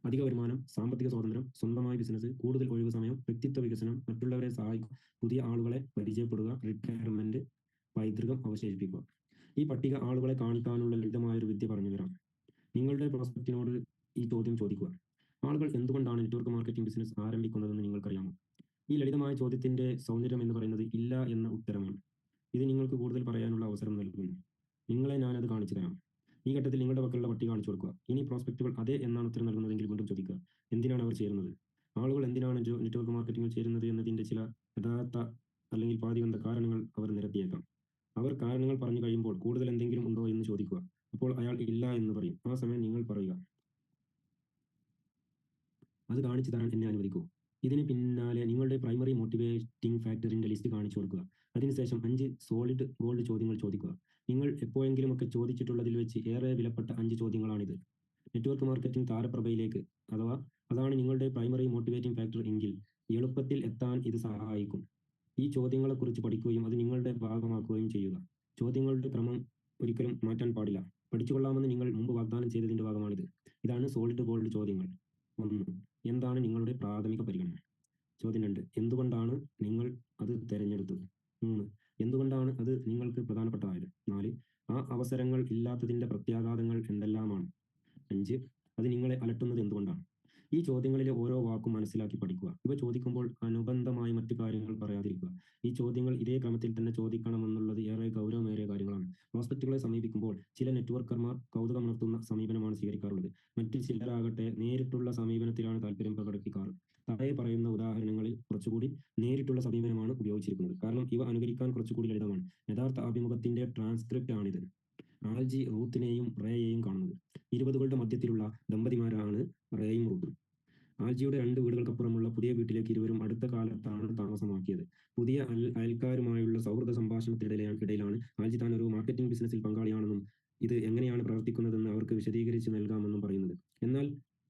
അധിക വരുമാനം, സാമ്പത്തിക സ്വാതന്ത്ര്യം, സ്വന്തമായ ബിസിനസ്, കൂടുതൽ ഒഴിവ് സമയം, വ്യക്തിത്വ വികസനം, മറ്റുള്ളവരെ സഹായിക്കുക, പുതിയ ആളുകളെ പരിചയപ്പെടുക, റിട്ടയർമെന്റ്, പൈതൃകം അവശേഷിപ്പിക്കുക. ഈ പട്ടിക ആളുകളെ കാണിക്കാനുള്ള ലളിതമായൊരു വിദ്യ പറഞ്ഞു തരാം. നിങ്ങളുടെ പ്രോസ്പെക്റ്റിനോട് ഈ ചോദ്യം ചോദിക്കുക: ആളുകൾ എന്തുകൊണ്ടാണ് നെറ്റ്വർക്ക് മാർക്കറ്റിംഗ് ബിസിനസ് ആരംഭിക്കുന്നതെന്ന് നിങ്ങൾക്കറിയാമോ? ഈ ലളിതമായ ചോദ്യത്തിന്റെ സൗന്ദര്യം എന്ന് പറയുന്നത് ഇല്ല എന്ന ഉത്തരമാണ്. ഇത് നിങ്ങൾക്ക് കൂടുതൽ പറയാനുള്ള അവസരം നൽകുന്നു. നിങ്ങളെ ഞാനത് കാണിച്ചു തരാം. ഈ ഘട്ടത്തിൽ നിങ്ങളുടെ പക്കലുള്ള പട്ടിക കാണിച്ചു കൊടുക്കുക. ഇനി പ്രോസ്പെക്റ്റുകൾ അതെ എന്നാണ് ഉത്തരം നൽകുന്നതെങ്കിൽ വീണ്ടും ചോദിക്കുക, എന്തിനാണ് അവർ ചേരുന്നത്? ആളുകൾ എന്തിനാണ് നെറ്റ്വർക്ക് മാർക്കറ്റിംഗിൽ ചേരുന്നത് എന്നതിന്റെ ചില യഥാർത്ഥ അല്ലെങ്കിൽ പാതിവന്ത കാരണങ്ങൾ അവർ നിരത്തിയേക്കാം. അവർ കാരണങ്ങൾ പറഞ്ഞു കഴിയുമ്പോൾ കൂടുതൽ എന്തെങ്കിലും ഉണ്ടോ എന്ന് ചോദിക്കുക. അപ്പോൾ അയാൾ ഇല്ല എന്ന് പറയും. ആ സമയം നിങ്ങൾ പറയുക, അത് കാണിച്ചു തരാൻ എന്നെ അനുവദിക്കൂ. ഇതിന് പിന്നാലെ നിങ്ങളുടെ പ്രൈമറി മോട്ടിവേറ്റിംഗ് ഫാക്ടറിന്റെ ലിസ്റ്റ് കാണിച്ചു കൊടുക്കുക. അതിനുശേഷം 5 സോളിഡ് ഗോൾഡ് ചോദ്യങ്ങൾ ചോദിക്കുക. നിങ്ങൾ എപ്പോഴെങ്കിലുമൊക്കെ ചോദിച്ചിട്ടുള്ളതിൽ വെച്ച് ഏറെ വിലപ്പെട്ട 5 ചോദ്യങ്ങളാണിത്. നെറ്റ്വർക്ക് മാർക്കറ്റിംഗ് താരപ്രഭയിലേക്ക്, അഥവാ അതാണ് നിങ്ങളുടെ പ്രൈമറി മോട്ടിവേറ്റിംഗ് ഫാക്ടർ എങ്കിൽ എളുപ്പത്തിൽ എത്താൻ ഇത് സഹായിക്കും. ഈ ചോദ്യങ്ങളെക്കുറിച്ച് പഠിക്കുകയും അത് നിങ്ങളുടെ ഭാഗമാക്കുകയും ചെയ്യുക. ചോദ്യങ്ങളുടെ ക്രമം ഒരിക്കലും മാറ്റാൻ പാടില്ല. പഠിച്ചുകൊള്ളാമെന്ന് നിങ്ങൾ മുമ്പ് വാഗ്ദാനം ചെയ്തതിന്റെ ഭാഗമാണിത്. ഇതാണ് സോളിഡ് ഗോൾഡ് ചോദ്യങ്ങൾ. 1. എന്താണ് നിങ്ങളുടെ പ്രാഥമിക പരിഗണന? ചോദ്യം 2. എന്തുകൊണ്ടാണ് നിങ്ങൾ അത് തിരഞ്ഞെടുത്തത്? 3. എന്തുകൊണ്ടാണ് അത് നിങ്ങൾക്ക് പ്രധാനപ്പെട്ടതായത്? 4. ആ അവസരങ്ങൾ ഇല്ലാത്തതിന്റെ പ്രത്യാഘാതങ്ങൾ എന്തെല്ലാമാണ്? 5. അത് നിങ്ങളെ അലട്ടുന്നത് എന്തുകൊണ്ടാണ്? ഈ ചോദ്യങ്ങളിലെ ഓരോ വാക്കും മനസ്സിലാക്കി പഠിക്കുക. ഇവ ചോദിക്കുമ്പോൾ അനുബന്ധമായി മറ്റു കാര്യങ്ങൾ പറയാതിരിക്കുക. ഈ ചോദ്യങ്ങൾ ഇതേ ക്രമത്തിൽ തന്നെ ചോദിക്കണമെന്നുള്ളത് ഏറെ ഗൗരവമേറിയ കാര്യങ്ങളാണ്. പ്രോസ്പെക്റ്റുകളെ സമീപിക്കുമ്പോൾ ചില നെറ്റ്വർക്കർമാർ കൗതുകമുണർത്തുന്ന സമീപനമാണ് സ്വീകരിക്കാറുള്ളത്. മറ്റു ചിലരാകട്ടെ നേരിട്ടുള്ള സമീപനത്തിലാണ് താല്പര്യം പ്രകടിപ്പിക്കാറ്. താഴെ പറയുന്ന ഉദാഹരണങ്ങളിൽ കുറച്ചുകൂടി നേരിട്ടുള്ള സമീപനമാണ് ഉപയോഗിച്ചിരിക്കുന്നത്, കാരണം ഇവ അനുകരിക്കാൻ കുറച്ചുകൂടി ലളിതമാണ്. യഥാർത്ഥ അഭിമുഖത്തിന്റെ ട്രാൻസ്ക്രിപ്റ്റ് ആണിത്. ആൽജി റൂത്തിനെയും റേയെയും കാണുന്നത്. 20കളുടെ മധ്യത്തിലുള്ള ദമ്പതിമാരാണ് റേയും റൂത്തും. ആൽജിയുടെ 2 വീടുകൾക്കപ്പുറമുള്ള പുതിയ വീട്ടിലേക്ക് ഇരുവരും അടുത്ത കാലത്താണ് താമസമാക്കിയത്. പുതിയ അയൽക്കാരുമായുള്ള സൗഹൃദ സംഭാഷണത്തിനിടയിലാണ് ആൽജി താൻ ഒരു മാർക്കറ്റിംഗ് ബിസിനസ്സിൽ പങ്കാളിയാണെന്നും ഇത് എങ്ങനെയാണ് പ്രവർത്തിക്കുന്നതെന്ന് അവർക്ക് വിശദീകരിച്ച് നൽകാമെന്നും പറയുന്നത്. എന്നാൽ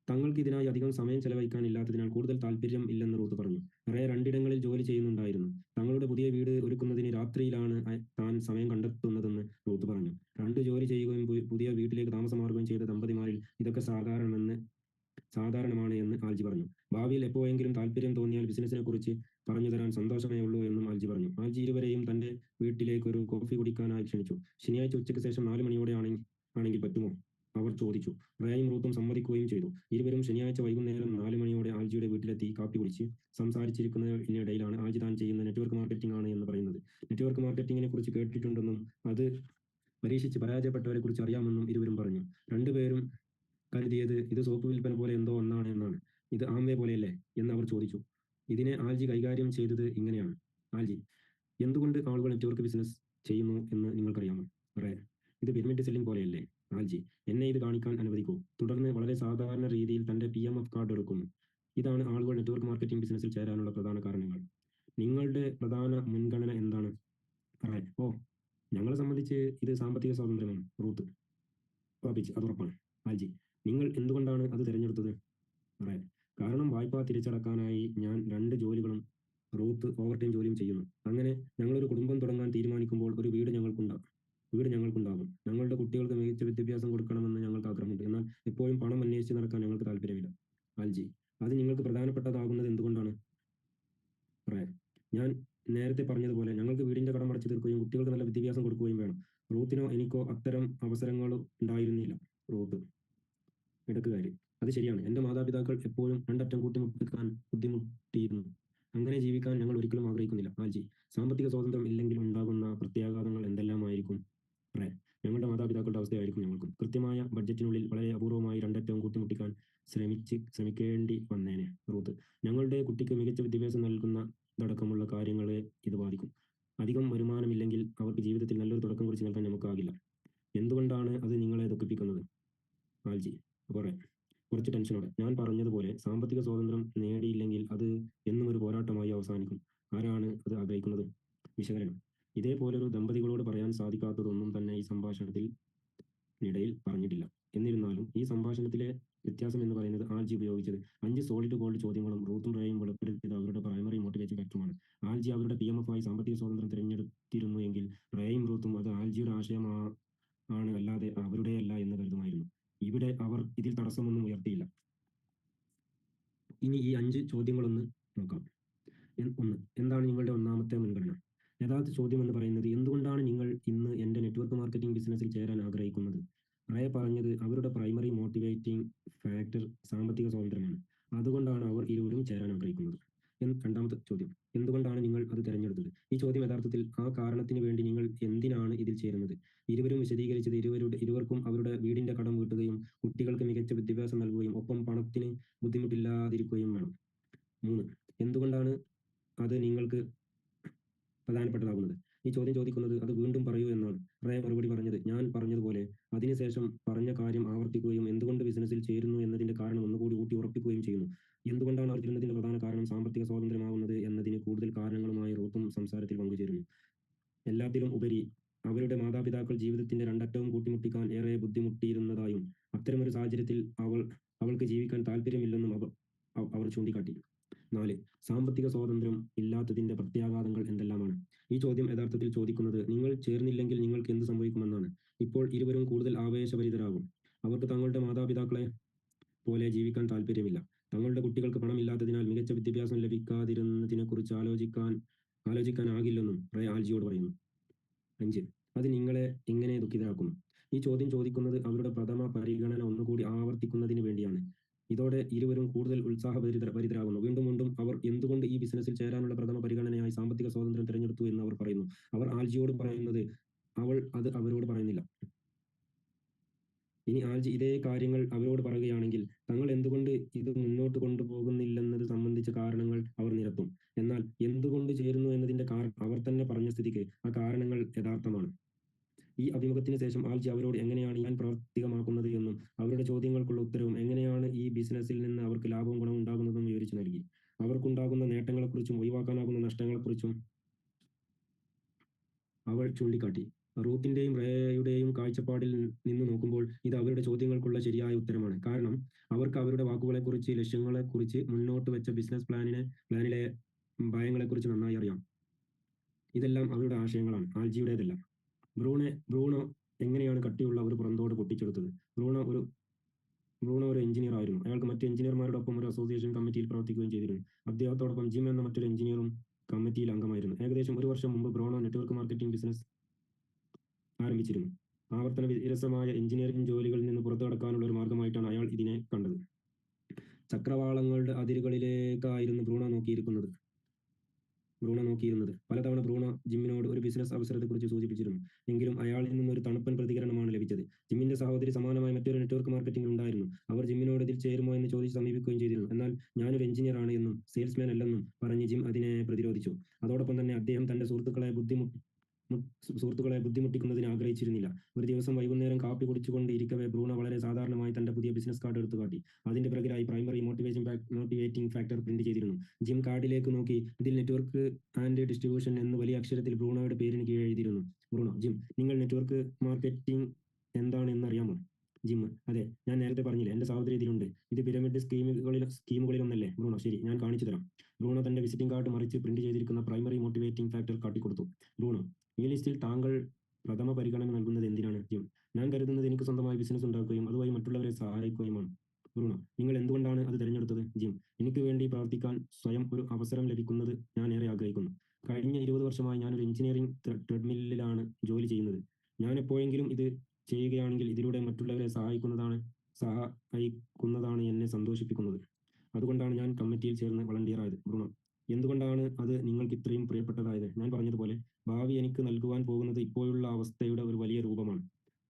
തങ്ങൾക്ക് ഇതിനായി അധികം സമയം ചെലവഴിക്കാൻ ഇല്ലാത്തതിനാൽ കൂടുതൽ താല്പര്യം ഇല്ലെന്ന് റൂത്ത് പറഞ്ഞു. റേ 2 ഇടങ്ങളിൽ ജോലി ചെയ്യുന്നുണ്ടായിരുന്നു. തങ്ങളുടെ പുതിയ വീട് ഒരുക്കുന്നതിന് രാത്രിയിലാണ് താൻ സമയം കണ്ടെത്തുന്നതെന്ന് റൂത്ത് പറഞ്ഞു. 2 ജോലി ചെയ്യുകയും പുതിയ വീട്ടിലേക്ക് താമസം മാറുകയും ചെയ്ത ദമ്പതിമാരിൽ ഇതൊക്കെ സാധാരണമാണ് എന്ന് ആൽജി പറഞ്ഞു. ഭാവിയിൽ എപ്പോഴെങ്കിലും താല്പര്യം തോന്നിയാൽ ബിസിനസിനെ കുറിച്ച് പറഞ്ഞു തരാൻ സന്തോഷമേ ഉള്ളൂ എന്നും ആൽജി പറഞ്ഞു. ആൽജി ഇരുവരെയും തന്റെ വീട്ടിലേക്ക് ഒരു കോഫി കുടിക്കാനായി ക്ഷണിച്ചു. ശനിയാഴ്ച ഉച്ചയ്ക്ക് ശേഷം 4 മണിയോടെ ആണെങ്കിൽ പറ്റുമോ? അവർ ചോദിച്ചു. റേയും റൂത്തും സമ്മതിക്കുകയും ചെയ്തു. ഇരുവരും ശനിയാഴ്ച വൈകുന്നേരം 4 മണിയോടെ ആൽജിയുടെ വീട്ടിലെത്തി കാപ്പി കുടിച്ച് സംസാരിച്ചിരിക്കുന്നതിനിടയിലാണ് ആൽജി താൻ ചെയ്യുന്ന നെറ്റ്വർക്ക് മാർക്കറ്റിംഗ് ആണ് എന്ന് പറയുന്നത്. നെറ്റ്വർക്ക് മാർക്കറ്റിംഗിനെ കുറിച്ച് കേട്ടിട്ടുണ്ടെന്നും അത് പരീക്ഷിച്ച് പരാജയപ്പെട്ടവരെ കുറിച്ച് അറിയാമെന്നും ഇരുവരും പറഞ്ഞു. രണ്ടുപേരും കരുതിയത് ഇത് സോപ്പ് വിൽപ്പന പോലെ എന്തോ ഒന്നാണ് എന്നാണ്. ഇത് ആംവേ പോലെയല്ലേ എന്ന് അവർ ചോദിച്ചു. ഇതിനെ ആൽജി കൈകാര്യം ചെയ്തത് ഇങ്ങനെയാണ്. ആൽജി: എന്തുകൊണ്ട് ആളുകൾ നെറ്റ്വർക്ക് ബിസിനസ് ചെയ്യുന്നു എന്ന് നിങ്ങൾക്കറിയാമോ? റേ: ഇത് പിരമിഡ് സെല്ലിംഗ് പോലെയല്ലേ? ആൽജി: എന്നെ ഇത് കാണിക്കാൻ അനുവദിക്കൂ. തുടർന്ന് വളരെ സാധാരണ രീതിയിൽ തന്റെ PMF കാർഡ് എടുക്കുന്നു. ഇതാണ് ആളുകൾ നെറ്റ്വർക്ക് മാർക്കറ്റിംഗ് ബിസിനസ്സിൽ ചേരാനുള്ള പ്രധാന കാരണങ്ങൾ. നിങ്ങളുടെ പ്രധാന മുൻഗണന എന്താണ്? റേ: ഓ, ഞങ്ങളെ സംബന്ധിച്ച് ഇത് സാമ്പത്തിക സ്വാതന്ത്ര്യമാണ്. റൂത്ത്: ഉറപ്പിച്ച്, അത് ഉറപ്പാണ്. ആൽജി: നിങ്ങൾ എന്തുകൊണ്ടാണ് അത് തിരഞ്ഞെടുത്തത്? റേ: കാരണം വായ്പ തിരിച്ചടക്കാനായി ഞാൻ 2 ജോലികളും റൂത്ത് ഓവർടൈം ജോലിയും ചെയ്യുന്നു. അങ്ങനെ ഞങ്ങളൊരു കുടുംബം തുടങ്ങാൻ തീരുമാനിക്കുമ്പോൾ ഒരു വീട് ഞങ്ങൾക്കുണ്ടാകും. ഞങ്ങളുടെ കുട്ടികൾക്ക് മികച്ച വിദ്യാഭ്യാസം കൊടുക്കണമെന്ന് ഞങ്ങൾക്ക് ആഗ്രഹമുണ്ട്. എന്നാൽ എപ്പോഴും പണം അന്വേഷിച്ച് നടക്കാൻ ഞങ്ങൾക്ക് താല്പര്യമില്ല. ആൽജി: അത് നിങ്ങൾക്ക് പ്രധാനപ്പെട്ടതാകുന്നത് എന്തുകൊണ്ടാണ്? റേ: ഞാൻ നേരത്തെ പറഞ്ഞതുപോലെ ഞങ്ങൾക്ക് വീടിന്റെ കടം അടച്ചു തീർക്കുകയും കുട്ടികൾക്ക് നല്ല വിദ്യാഭ്യാസം കൊടുക്കുകയും വേണം. റൂത്തിനോ എനിക്കോ അത്തരം അവസരങ്ങൾ ഉണ്ടായിരുന്നില്ല. റൂത്ത് ഇടക്കുകാരി: അത് ശരിയാണ്. എന്റെ മാതാപിതാക്കൾ എപ്പോഴും രണ്ടറ്റം കൂട്ടിമുട്ടിക്കാൻ ബുദ്ധിമുട്ടിയിരുന്നു. അങ്ങനെ ജീവിക്കാൻ ഞങ്ങൾ ഒരിക്കലും ആഗ്രഹിക്കുന്നില്ല. ആൽജി: സാമ്പത്തിക സ്വാതന്ത്ര്യം ഇല്ലെങ്കിൽ ഉണ്ടാകുന്ന പ്രത്യാഘാതങ്ങൾ എന്തെല്ലാമായിരിക്കും? റേ: ഞങ്ങളുടെ മാതാപിതാക്കളുടെ അവസ്ഥയായിരിക്കും ഞങ്ങൾക്കും. കൃത്യമായ ബഡ്ജറ്റിനുള്ളിൽ വളരെ അപൂർവമായി രണ്ടറ്റവും കൂട്ടിമുട്ടിക്കാൻ ശ്രമിക്കേണ്ടി വന്നേനെ. റൂത്ത്: ഞങ്ങളുടെ കുട്ടിക്ക് മികച്ച വിദ്യാഭ്യാസം നൽകുന്നതടക്കമുള്ള കാര്യങ്ങളെ ഇത് ബാധിക്കും. അധികം വരുമാനമില്ലെങ്കിൽ അവർക്ക് ജീവിതത്തിൽ നല്ലൊരു തുടക്കം കുറിച്ച് നൽകാൻ നമുക്കാകില്ല. എന്തുകൊണ്ടാണ് അത് നിങ്ങളെ ദുഃഖിപ്പിക്കുന്നത്? ആൽജി കുറെ കുറച്ച് ടെൻഷനോടെ: ഞാൻ പറഞ്ഞതുപോലെ സാമ്പത്തിക സ്വാതന്ത്ര്യം നേടിയില്ലെങ്കിൽ അത് എന്നും ഒരു പോരാട്ടമായി അവസാനിക്കും. ആരാണ് അത് ആഗ്രഹിക്കുന്നത്? വിശകലനം: ഇതേപോലൊരു ദമ്പതികളോട് പറയാൻ സാധിക്കാത്തതൊന്നും തന്നെ ഈ സംഭാഷണത്തിനിടയിൽ പറഞ്ഞിട്ടില്ല. എന്നിരുന്നാലും ഈ സംഭാഷണത്തിലെ വ്യത്യാസം എന്ന് പറയുന്നത് ആൽജി ഉപയോഗിച്ചത് 5 സോളിഡ് ഗോൾഡ് ചോദ്യങ്ങളും റൂത്തും റേയും വെളിപ്പെടുത്തിയത് അവരുടെ പ്രൈമറി മോട്ടിവേറ്റിംഗ് ഫാക്ടറുമാണ്. ആൽജി അവരുടെ PMF ആയി സാമ്പത്തിക സ്വാതന്ത്ര്യം തിരഞ്ഞെടുത്തിരുന്നു എങ്കിൽ റേയും റൂത്തും അത് ആൽജിയുടെ ആശയമാണ്, അല്ലാതെ അവരുടെയല്ല എന്ന് കരുതുമായിരുന്നു. ഇവിടെ അവർ ഇതിൽ തടസ്സമൊന്നും ഉയർത്തിയില്ല. ഇനി ഈ 5 ചോദ്യങ്ങളൊന്ന് നോക്കാം. 1. എന്താണ് നിങ്ങളുടെ ഒന്നാമത്തെ മുൻഗണന? യഥാർത്ഥ ചോദ്യം എന്ന് പറയുന്നത് എന്തുകൊണ്ടാണ് നിങ്ങൾ ഇന്ന് എന്റെ നെറ്റ്വർക്ക് മാർക്കറ്റിംഗ് ബിസിനസ്സിൽ ചേരാൻ ആഗ്രഹിക്കുന്നത്? റേ പറഞ്ഞത് അവരുടെ പ്രൈമറി മോട്ടിവേറ്റിംഗ് ഫാക്ടർ സാമ്പത്തിക സ്വാതന്ത്ര്യമാണ്. അതുകൊണ്ടാണ് അവർ ഇരുവരും ചേരാൻ ആഗ്രഹിക്കുന്നത്. രണ്ടാമത്തെ ചോദ്യം, എന്തുകൊണ്ടാണ് നിങ്ങൾ അത് തിരഞ്ഞെടുത്തത്? ഈ ചോദ്യം യഥാർത്ഥത്തിൽ ആ കാരണത്തിന് വേണ്ടി നിങ്ങൾ എന്തിനാണ് ഇതിൽ ചേരുന്നത്? ഇരുവരും വിശദീകരിച്ചത് ഇരുവർക്കും അവരുടെ വീടിന്റെ കടം വീട്ടുകയും കുട്ടികൾക്ക് മികച്ച വിദ്യാഭ്യാസം നൽകുകയും ഒപ്പം പണത്തിന് ബുദ്ധിമുട്ടില്ലാതിരിക്കുകയും വേണം. 3, എന്തുകൊണ്ടാണ് അത് നിങ്ങൾക്ക് പ്രധാനപ്പെട്ടതാകുന്നത്? ഈ ചോദ്യം ചോദിക്കുന്നത് അത് വീണ്ടും പറയൂ എന്നാണ്. റേ മറുപടി പറഞ്ഞത്, ഞാൻ പറഞ്ഞതുപോലെ അതിനുശേഷം പറഞ്ഞ കാര്യം ആവർത്തിക്കുകയും എന്തുകൊണ്ട് ബിസിനസ്സിൽ ചേരുന്നു എന്നതിന്റെ കാരണം ഒന്നുകൂടി ഊട്ടി ഉറപ്പിക്കുകയും ചെയ്യുന്നു. എന്തുകൊണ്ടാണ് അവർ ചേരുന്നതിന്റെ പ്രധാന കാരണം സാമ്പത്തിക സ്വാതന്ത്ര്യമാവുന്നത് എന്നതിന് കൂടുതൽ കാരണങ്ങളുമായി റൂത്തും സംസാരത്തിൽ പങ്കുചേരുന്നു. എല്ലാത്തിലും ഉപരി അവരുടെ മാതാപിതാക്കൾ ജീവിതത്തിന്റെ രണ്ടറ്റവും കൂട്ടിമുട്ടിക്കാൻ ഏറെ ബുദ്ധിമുട്ടിയിരുന്നതായും അത്തരമൊരു സാഹചര്യത്തിൽ അവൾക്ക് ജീവിക്കാൻ താല്പര്യമില്ലെന്നും അവർ ചൂണ്ടിക്കാട്ടി. 4, സാമ്പത്തിക സ്വാതന്ത്ര്യം ഇല്ലാത്തതിന്റെ പ്രത്യാഘാതങ്ങൾ എന്തെല്ലാമാണ്? ഈ ചോദ്യം യഥാർത്ഥത്തിൽ ചോദിക്കുന്നത് നിങ്ങൾ ചേർന്നില്ലെങ്കിൽ നിങ്ങൾക്ക് എന്ത് സംഭവിക്കുമെന്നാണ്. ഇപ്പോൾ ഇരുവരും കൂടുതൽ ആവേശഭരിതരാകും. അവർക്ക് തങ്ങളുടെ മാതാപിതാക്കളെ പോലെ ജീവിക്കാൻ താല്പര്യമില്ല. തങ്ങളുടെ കുട്ടികൾക്ക് പണമില്ലാത്തതിനാൽ മികച്ച വിദ്യാഭ്യാസം ലഭിക്കാതിരുന്നതിനെക്കുറിച്ച് ആലോചിക്കാനാകില്ലെന്നും റേ ആൽജിയോട് പറയുന്നു. 5, അത് നിങ്ങളെ എങ്ങനെ ദുഃഖിതരാക്കുന്നു? ഈ ചോദ്യം ചോദിക്കുന്നത് അവരുടെ പ്രഥമ പരിഗണന ഒന്നുകൂടി ആവർത്തിക്കുന്നതിന് വേണ്ടിയാണ്. ഇതോടെ ഇരുവരും കൂടുതൽ ഉത്സാഹഭരിതരാകുന്നു. വീണ്ടും വീണ്ടും അവർ എന്തുകൊണ്ട് ഈ ബിസിനസ്സിൽ ചേരാനുള്ള പ്രഥമ പരിഗണനയായി സാമ്പത്തിക സ്വാതന്ത്ര്യം തിരഞ്ഞെടുത്തു എന്ന് അവർ പറയുന്നു. അവർ ആൽജിയോട് പറയുന്നത് അവൾ അത് അവരോട് പറയുന്നില്ല. ഇനി ആൽജി ഇതേ കാര്യങ്ങൾ അവരോട് പറയുകയാണെങ്കിൽ തങ്ങൾ എന്തുകൊണ്ട് ഇത് മുന്നോട്ട് കൊണ്ടുപോകുന്നില്ലെന്നത് സംബന്ധിച്ച കാരണങ്ങൾ അവർ നിരത്തും. എന്നാൽ എന്തുകൊണ്ട് ചേരുന്നു എന്നതിന്റെ അവർ തന്നെ പറഞ്ഞ സ്ഥിതിക്ക് ആ കാരണങ്ങൾ യഥാർത്ഥമാണ്. ഈ അഭിമുഖത്തിന് ശേഷം ആൽജി അവരോട് എങ്ങനെയാണ് ഞാൻ പ്രാവർത്തികമാക്കുന്നത് എന്നും അവരുടെ ചോദ്യങ്ങൾക്കുള്ള ഉത്തരവും എങ്ങനെയാണ് ഈ ബിസിനസ്സിൽ നിന്ന് അവർക്ക് ലാഭവും ഗുണവും ഉണ്ടാകുന്നതെന്നും വിവരിച്ചു നൽകി. അവർക്കുണ്ടാകുന്ന നേട്ടങ്ങളെക്കുറിച്ചും ഒഴിവാക്കാനാകുന്ന നഷ്ടങ്ങളെക്കുറിച്ചും അവൾ ചൂണ്ടിക്കാട്ടി. റൂത്തിന്റെയും റേയുടെയും കാഴ്ചപ്പാടിൽ നിന്ന് നോക്കുമ്പോൾ ഇത് അവരുടെ ചോദ്യങ്ങൾക്കുള്ള ശരിയായ ഉത്തരമാണ്. കാരണം അവർക്ക് അവരുടെ വാക്കുകളെക്കുറിച്ച്, ലക്ഷ്യങ്ങളെക്കുറിച്ച്, മുന്നോട്ട് വെച്ച ബിസിനസ് പ്ലാനിലെ ഭയങ്ങളെക്കുറിച്ച് നന്നായി അറിയാം. ഇതെല്ലാം അവരുടെ ആശയങ്ങളാണ്, ആൽജിയുടേതല്ല. ബ്രൂണോ എങ്ങനെയാണ് കട്ടിയുള്ള ഒരു പുറന്തോട് പൊട്ടിച്ചെടുത്തത്? ബ്രൂണോ ഒരു എഞ്ചിനീയർ ആയിരുന്നു. അയാൾക്ക് മറ്റ് എഞ്ചിനീയർമാരോടൊപ്പം ഒരു അസോസിയേഷൻ കമ്മിറ്റിയിൽ പ്രവർത്തിക്കുകയും ചെയ്തിരുന്നു. അദ്ദേഹത്തോടൊപ്പം ജിം എന്ന മറ്റൊരു എഞ്ചിനീയറും കമ്മിറ്റിയിൽ അംഗമായിരുന്നു. ഏകദേശം 1 വർഷം മുമ്പ് ബ്രൂണോ നെറ്റ്വർക്ക് മാർക്കറ്റിംഗ് ബിസിനസ് ആരംഭിച്ചിരുന്നു. ആവർത്തന വിരസമായ എഞ്ചിനീയറിംഗ് ജോലികളിൽ നിന്ന് പുറത്തുകടക്കാനുള്ള ഒരു മാർഗമായിട്ടാണ് അയാൾ ഇതിനെ കണ്ടത്. ചക്രവാളങ്ങളുടെ അതിരുകളിലേക്കായിരുന്നു ബ്രൂണോ നോക്കിയിരുന്നത്. പലതവണ ബ്രൂണോ ജിമ്മിനോട് ഒരു ബിസിനസ് അവസരത്തെക്കുറിച്ച് സൂചിപ്പിച്ചിരുന്നു. എങ്കിലും അയാളിൽ നിന്ന് ഒരു തണുപ്പൻ പ്രതികരണമാണ് ലഭിച്ചത്. ജിമ്മിന്റെ സഹോദരി സമാനമായ മറ്റൊരു നെറ്റ്വർക്ക് മാർക്കറ്റിംഗിൽ ഉണ്ടായിരുന്നു. അവർ ജിമ്മിനോട് ഇതിൽ ചേരുമോ എന്ന് ചോദിച്ച് സമീപിക്കുകയും ചെയ്തിരുന്നു. എന്നാൽ ഞാനൊരു എഞ്ചിനീയർ ആണ് എന്നും സെയിൽസ്മാൻ അല്ലെന്നും പറഞ്ഞ് ജിം അതിനെ പ്രതിരോധിച്ചു. അതോടൊപ്പം തന്നെ അദ്ദേഹം തന്റെ സുഹൃത്തുക്കളെ ബുദ്ധിമുട്ടിക്കുന്നതിന് ആഗ്രഹിച്ചിരുന്നില്ല. ഒരു ദിവസം വൈകുന്നേരം കാപ്പി കുടിച്ചുകൊണ്ട് ഇരിക്കവേ ബ്രൂണോ വളരെ സാധാരണമായി തന്റെ പുതിയ ബിസിനസ് കാർഡ് എടുത്തു കാട്ടി. അതിന്റെ പിറകിലായി പ്രൈമറി മോട്ടിവേറ്റിംഗ് ഫാക്ടർ പ്രിന്റ് ചെയ്തിരുന്നു. ജിം കാർഡിലേക്ക് നോക്കി ഇതിൽ നെറ്റ്വർക്ക് ആൻഡ് ഡിസ്ട്രിബ്യൂഷൻ എന്ന് വലിയ അക്ഷരത്തിൽ ബ്രൂണോയുടെ പേരിന് കീഴെ എഴുതിയിരുന്നു. ബ്രൂണോ: ജിം, നിങ്ങൾ നെറ്റ്വർക്ക് മാർക്കറ്റിംഗ് എന്താണ് എന്നറിയാമോ? ജിം: അതെ, ഞാൻ നേരത്തെ പറഞ്ഞില്ലേ, എന്റെ സഹോദരി ഇതിലുണ്ട്. ഇത് പിരമിഡ് സ്കീമുകളിലൊന്നല്ലേ? ബ്രൂണോ: ശരി, ഞാൻ കാണിച്ചു തരാം. ബ്രൂണോ തന്റെ വിസിറ്റിംഗ് കാർഡ് മറിച്ച് പ്രിന്റ് ചെയ്തിരിക്കുന്ന പ്രൈമറി മോട്ടിവേറ്റിംഗ് ഫാക്ടർ കാട്ടിക്കൊടുത്തു. ബ്രൂണോ: ഈ ലിസ്റ്റിൽ താങ്കൾ പ്രഥമ പരിഗണന നൽകുന്നത് എന്തിനാണ്? ജിം: ഞാൻ കരുതുന്നത് എനിക്ക് സ്വന്തമായി ബിസിനസ് ഉണ്ടാക്കുകയും അതുവഴി മറ്റുള്ളവരെ സഹായിക്കുകയുമാണ്. ബ്രൂണോ: നിങ്ങൾ എന്തുകൊണ്ടാണ് അത് തിരഞ്ഞെടുത്തത്? ജിം: എനിക്ക് വേണ്ടി പ്രവർത്തിക്കാൻ സ്വയം ഒരു അവസരം ലഭിക്കുന്നത് ഞാൻ ഏറെ ആഗ്രഹിക്കുന്നു. കഴിഞ്ഞ 20 വർഷമായി ഞാനൊരു എഞ്ചിനീയറിംഗ് ട്രെഡ്മില്ലിലാണ് ജോലി ചെയ്യുന്നത്. ഞാൻ എപ്പോഴെങ്കിലും ഇത് ചെയ്യുകയാണെങ്കിൽ ഇതിലൂടെ മറ്റുള്ളവരെ സഹായിക്കുന്നതാണ് എന്നെ സന്തോഷിപ്പിക്കുന്നത്. അതുകൊണ്ടാണ് ഞാൻ കമ്മിറ്റിയിൽ ചേർന്ന് വളണ്ടിയറായത്. ബ്രൂണോ: എന്തുകൊണ്ടാണ് അത് നിങ്ങൾക്ക് ഇത്രയും പ്രിയപ്പെട്ടതായത്? ഞാൻ പറഞ്ഞതുപോലെ ഭാവി എനിക്ക് നൽകുവാൻ പോകുന്നത് ഇപ്പോഴുള്ള അവസ്ഥയുടെ ഒരു വലിയ രൂപമാണ്.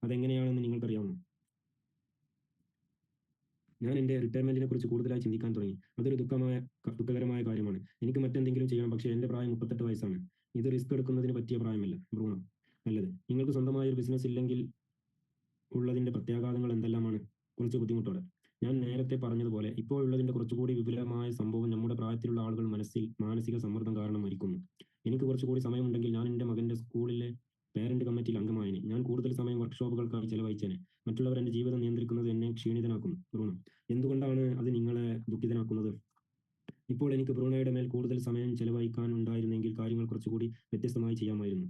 അതെങ്ങനെയാണെന്ന് നിങ്ങൾക്കറിയാമോ? ഞാൻ എന്റെ റിട്ടയർമെന്റിനെ കുറിച്ച് കൂടുതലായി ചിന്തിക്കാൻ തുടങ്ങി. അതൊരു ദുഃഖകരമായ കാര്യമാണ്. എനിക്ക് മറ്റെന്തെങ്കിലും ചെയ്യണം, പക്ഷേ എന്റെ പ്രായം 38 വയസ്സാണ്. ഇത് റിസ്ക് എടുക്കുന്നതിന് പറ്റിയ പ്രായമല്ല. ബ്രൂണോ: നല്ലത്. നിങ്ങൾക്ക് സ്വന്തമായ ഒരു ബിസിനസ് ഇല്ലെങ്കിൽ ഉള്ളതിന്റെ പ്രത്യാഘാതങ്ങൾ എന്തെല്ലാമാണ്? കുറച്ച് ബുദ്ധിമുട്ടോടെ: ഞാൻ നേരത്തെ പറഞ്ഞതുപോലെ ഇപ്പോഴുള്ളതിന്റെ കുറച്ചുകൂടി വിപുലമായ സംഭവം നമ്മുടെ പ്രായത്തിലുള്ള ആളുകൾ മാനസിക സമ്മർദ്ദം കാരണം മരിക്കുന്നു. എനിക്ക് കുറച്ചുകൂടി സമയമുണ്ടെങ്കിൽ ഞാൻ എന്റെ മകന്റെ സ്കൂളിലെ പേരന്റ് കമ്മിറ്റിയിൽ അംഗമായേനെ. ഞാൻ കൂടുതൽ സമയം വർക്ക്ഷോപ്പുകൾക്കായി ചെലവഴിച്ചേനെ. മറ്റുള്ളവർ എന്റെ ജീവിതം നിയന്ത്രിക്കുന്നത് എന്നെ ക്ഷീണിതനാക്കുന്നു. ബ്രൂണോ: എന്തുകൊണ്ടാണ് അത് നിങ്ങളെ ദുഃഖിതനാക്കുന്നത്? ഇപ്പോൾ എനിക്ക് ബ്രൂണോയുടെ മേൽ കൂടുതൽ സമയം ചെലവഴിക്കാൻ ഉണ്ടായിരുന്നെങ്കിൽ കാര്യങ്ങൾ കുറച്ചുകൂടി വ്യത്യസ്തമായി ചെയ്യാമായിരുന്നു.